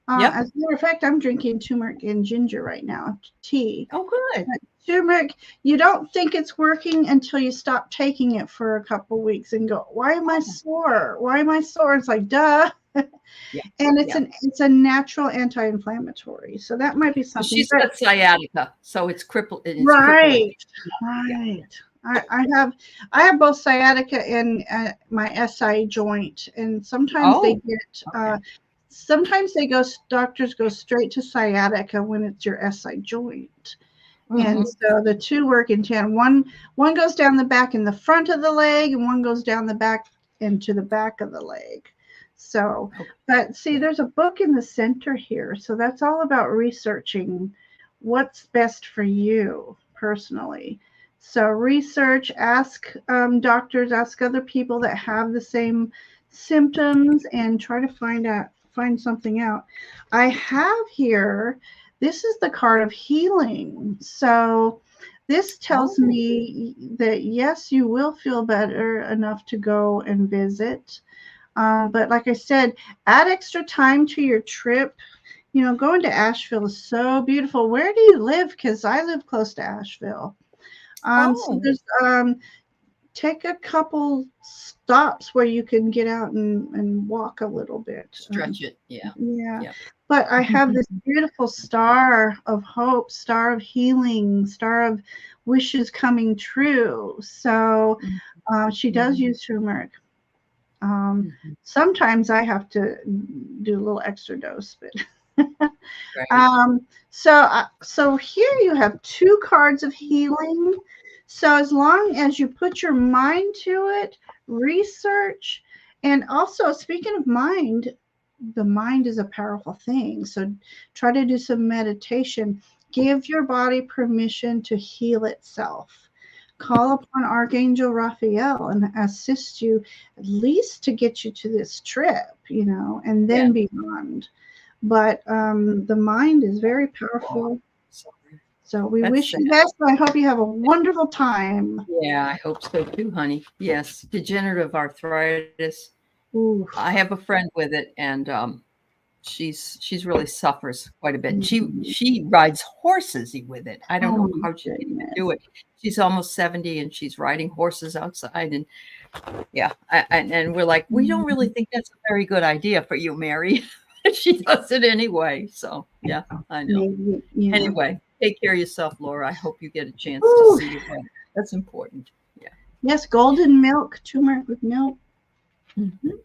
As a matter of fact, I'm drinking turmeric and ginger right now, tea. Oh, good. Turmeric, you don't think it's working until you stop taking it for a couple weeks and go, why am I sore? Why am I sore? It's like, duh. And it's a natural anti-inflammatory. So that might be something. She's got sciatica, so it's crippled. Right. I have both sciatica and my SI joint, and sometimes they get sometimes doctors go straight to sciatica when it's your SI joint. And so the two work in tandem. One goes down the back in the front of the leg, and one goes down the back into the back of the leg. So, but see, there's a book in the center here. So that's all about researching what's best for you personally. So research, ask doctors, ask other people that have the same symptoms, and try to find something out. I have here, this is the card of healing. So this tells me that yes, you will feel better enough to go and visit. But like I said, add extra time to your trip. Going to Asheville is so beautiful. Where do you live? Because I live close to Asheville. So there's take a couple stops where you can get out and walk a little bit. Stretch it. Yeah. But I have this beautiful star of hope, star of healing, star of wishes coming true. So she does use turmeric. Sometimes I have to do a little extra dose, but Right. So here you have 2 cards of healing. So as long as you put your mind to it, research, and also speaking of mind, the mind is a powerful thing. So try to do some meditation. Give your body permission to heal itself. Call upon Archangel Raphael and assist you at least to get you to this trip, and Yeah. then beyond. But the mind is very powerful. Sorry. So we That's wish sad. you best. I hope you have a wonderful time. Yeah, I hope so too, honey. Yes, degenerative arthritis. Ooh. I have a friend with it, and she's really suffers quite a bit. And she rides horses with it. I don't Oh know my how she can even goodness. do it. She's almost 70, and she's riding horses outside. And yeah, and we're like, we don't really think that's a very good idea for you, Mary. She does it anyway. So yeah, I know. Maybe, yeah. Anyway, take care of yourself, Laura. I hope you get a chance to Ooh. see your brother. That's important. Yeah. Yes, golden milk, turmeric with milk. Mhm.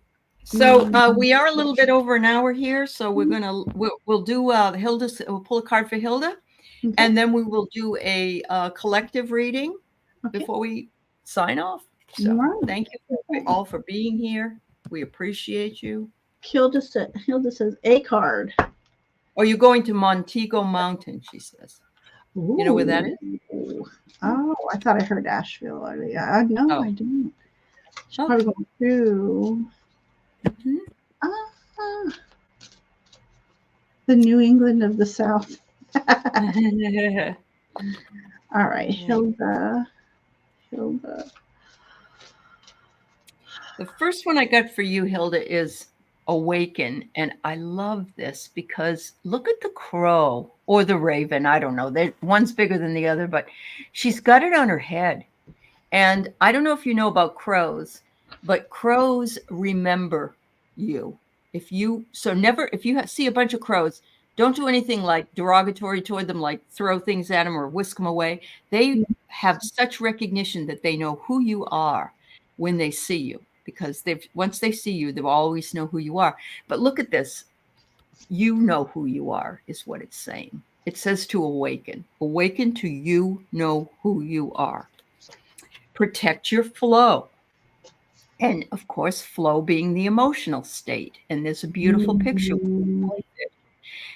So we are a little bit over an hour here, so we'll do Hilda. We'll pull a card for Hilda, Okay. and then we will do a collective reading Okay. before we sign off. So Right. thank you all for being here. We appreciate you. Hilda says a card. Oh, you're going to Montego Mountain, she says. Ooh. You know where that is? Oh, I thought I heard Asheville earlier. No, Oh. I didn't. She's Okay. probably going through the New England of the South. All right, Hilda. The first one I got for you, Hilda, is Awaken. And I love this because look at the crow or the raven. I don't know. One's bigger than the other, but she's got it on her head. And I don't know if you know about crows, but crows remember you. If you see a bunch of crows, don't do anything like derogatory toward them, like throw things at them or whisk them away. They have such recognition that they know who you are when they see you, because once they see you, they'll always know who you are. But look at this. You know who you are is what it's saying. It says to awaken. Awaken to you know who you are. Protect your flow. And of course, flow being the emotional state. And there's a beautiful picture.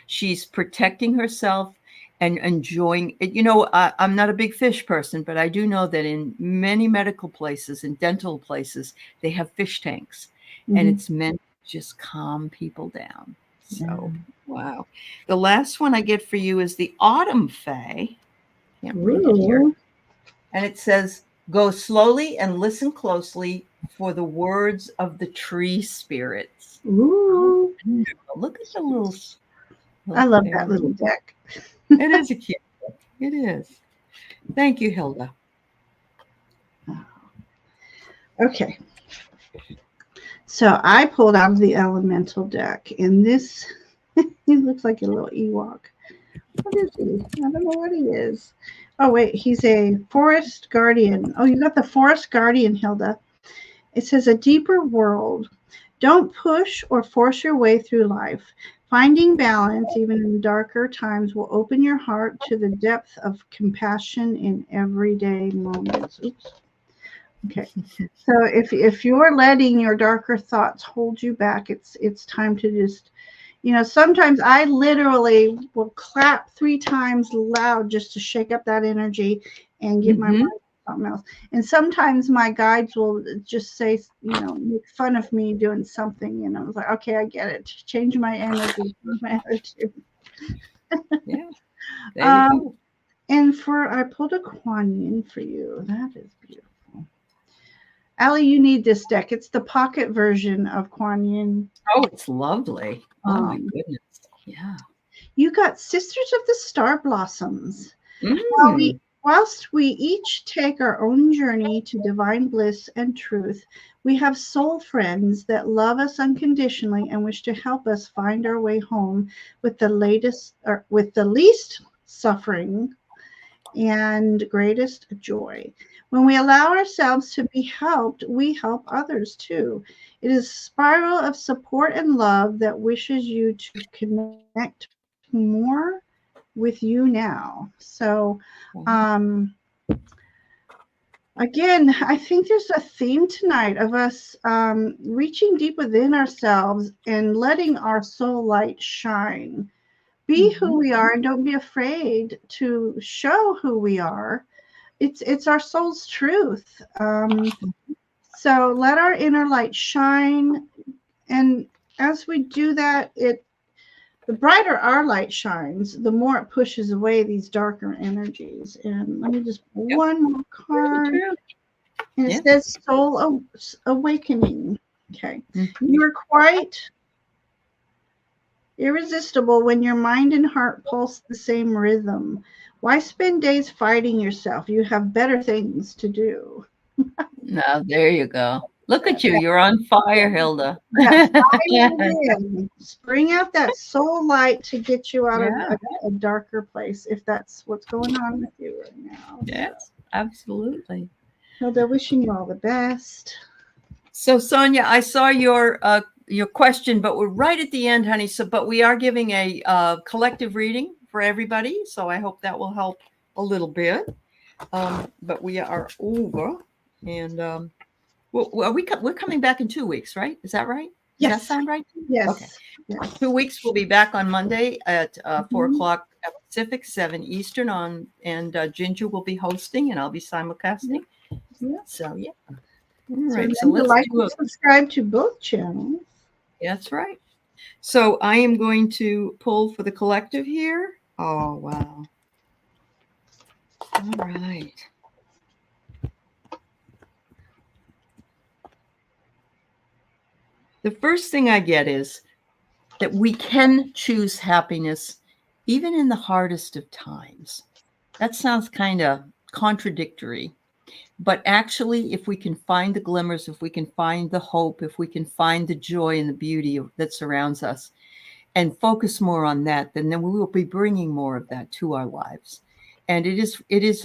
She's protecting herself and enjoying it. I'm not a big fish person, but I do know that in many medical places and dental places, they have fish tanks, and it's meant to just calm people down. So, wow. The last one I get for you is the Autumn Fae. Can't read it here. And it says, go slowly and listen closely for the words of the tree spirits. Ooh. Oh, look at the little I love that little deck. It is a cute book. It is. Thank you, Hilda. Okay. So I pulled out of the elemental deck, and this he looks like a little Ewok. What is he? I don't know what he is. Oh wait, he's a forest guardian. Oh, you got the forest guardian, Hilda. It says a deeper world. Don't push or force your way through life. Finding balance, even in darker times, will open your heart to the depth of compassion in everyday moments. Oops. Okay. So if you're letting your darker thoughts hold you back, it's time to just, sometimes I literally will clap 3 times loud just to shake up that energy and get my mind on something else. And sometimes my guides will just say, make fun of me doing something, and I was like, okay, I get it. Change my energy, my attitude. Yeah. There you go. And I pulled a Kuan Yin for you. That is beautiful. Aley, you need this deck. It's the pocket version of Kuan Yin. Oh, it's lovely. Oh my goodness. Yeah. You got Sisters of the Star Blossoms. Mm. Whilst we each take our own journey to divine bliss and truth, we have soul friends that love us unconditionally and wish to help us find our way home with the least suffering and greatest joy. When we allow ourselves to be helped, we help others too. It is a spiral of support and love that wishes you to connect more with you now. So, again, I think there's a theme tonight of us reaching deep within ourselves and letting our soul light shine. Be who we are and don't be afraid to show who we are. It's our soul's truth. So let our inner light shine. And as we do that, the brighter our light shines, the more it pushes away these darker energies. And let me just pull one more card. And it says soul awakening. Okay. You're quite irresistible when your mind and heart pulse the same rhythm. Why spend days fighting yourself? You have better things to do. Now, there you go. Look at you. You're on fire, Hilda. Bring out that soul light to get you out of a darker place, if that's what's going on with you right now. Yes, absolutely. Hilda, wishing you all the best. So, Sonia, I saw your question, but we're right at the end, honey. But we are giving a collective reading for everybody. So I hope that will help a little bit. But we are over. And we're coming back in 2 weeks, right? Is that right? Yes. Does that sound right? Yes. Okay. Yes. 2 weeks, we'll be back on Monday at 4 o'clock Pacific, 7 Eastern and Ginger will be hosting and I'll be simulcasting. Yeah. So, yeah. All right. So let's like and subscribe to both channels. That's right. So I am going to pull for the collective here. Oh, wow. All right. The first thing I get is that we can choose happiness even in the hardest of times. That sounds kind of contradictory, but actually, if we can find the glimmers, if we can find the hope, if we can find the joy and the beauty that surrounds us and focus more on that, then we will be bringing more of that to our lives. And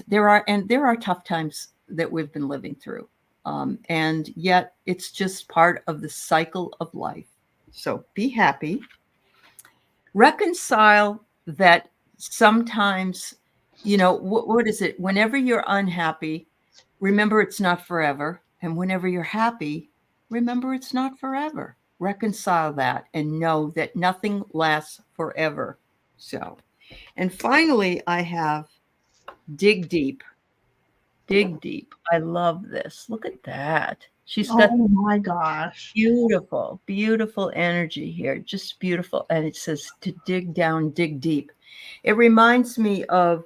there are tough times that we've been living through. And yet it's just part of the cycle of life. So be happy. Reconcile that sometimes, what is it? Whenever you're unhappy, remember it's not forever. And whenever you're happy, remember it's not forever. Reconcile that and know that nothing lasts forever. So, and finally, I have dig deep. Dig deep. I love this. Look at that. She's got, oh my gosh, beautiful, beautiful energy here. Just beautiful. And it says to dig down, dig deep. It reminds me of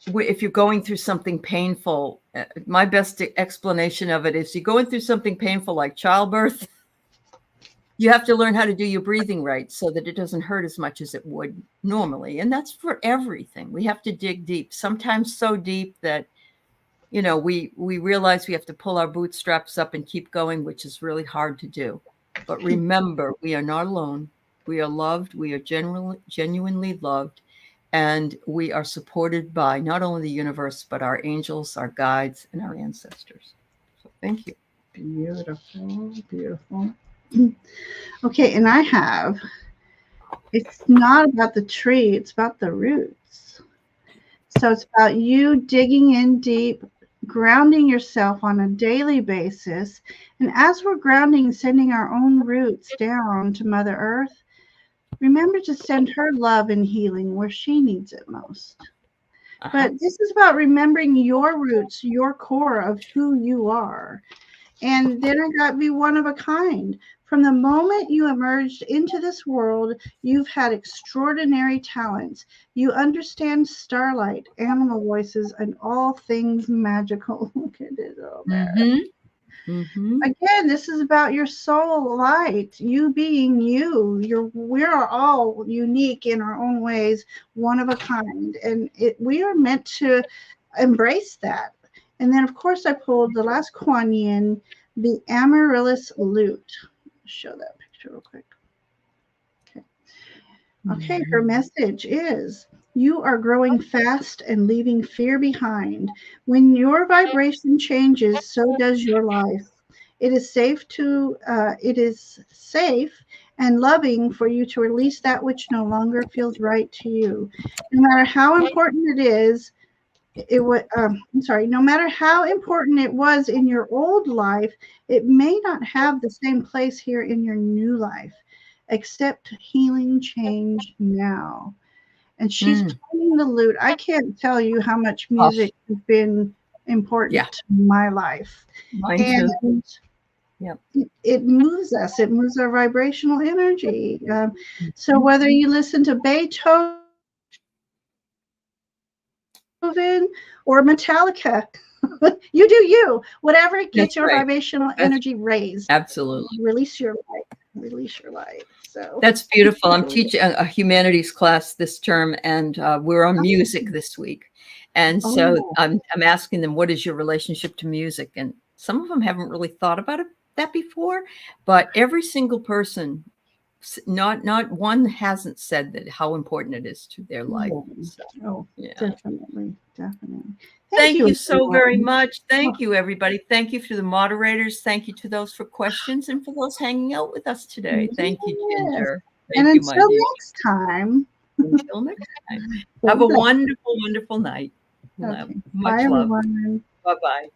if you're going through something painful. My best explanation of it is you're going through something painful like childbirth. You have to learn how to do your breathing right so that it doesn't hurt as much as it would normally. And that's for everything. We have to dig deep, sometimes so deep that, we realize we have to pull our bootstraps up and keep going, which is really hard to do. But remember, we are not alone. We are loved. We are genuinely loved. And we are supported by not only the universe, but our angels, our guides, and our ancestors. So thank you. Beautiful, beautiful. Okay, and it's not about the tree, it's about the roots. So it's about you digging in deep, grounding yourself on a daily basis. And as we're grounding, sending our own roots down to Mother Earth, remember to send her love and healing where she needs it most. But this is about remembering your roots, your core of who you are. And then I got be one of a kind. From the moment you emerged into this world, you've had extraordinary talents. You understand starlight, animal voices, and all things magical. Look at it all there. Again, this is about your soul light, you being you. We are all unique in our own ways, one of a kind. And we are meant to embrace that. And then, of course, I pulled the last Kuan Yin, the Amaryllis Lute. Show that picture real quick. Okay, her message is, You are growing fast and leaving fear behind. When your vibration changes, so does your life. It is safe and loving for you to release that which no longer feels right to you. No matter how important it is, no matter how important it was in your old life, it may not have the same place here in your new life. Accept healing change now. And she's playing the lute. I can't tell you how much music has been important to my life. Mine too. Yep. It moves us. It moves our vibrational energy. So whether you listen to Beethoven or Metallica, you do you. Whatever gets your vibrational energy raised. Absolutely. Release your light. Release your light. So that's beautiful. I'm teaching a humanities class this term, and we're on music this week. And so I'm asking them, what is your relationship to music? And some of them haven't really thought about that before, but every single person, not one hasn't said that how important it is to their life. So, definitely. Thank you so very much. Thank you, everybody. Thank you to the moderators. Thank you to those for questions and for those hanging out with us today. Thank you, Ginger. And until next time. Until next time. Have a wonderful, wonderful night. Okay. Much Bye, love. everyone. Bye-bye.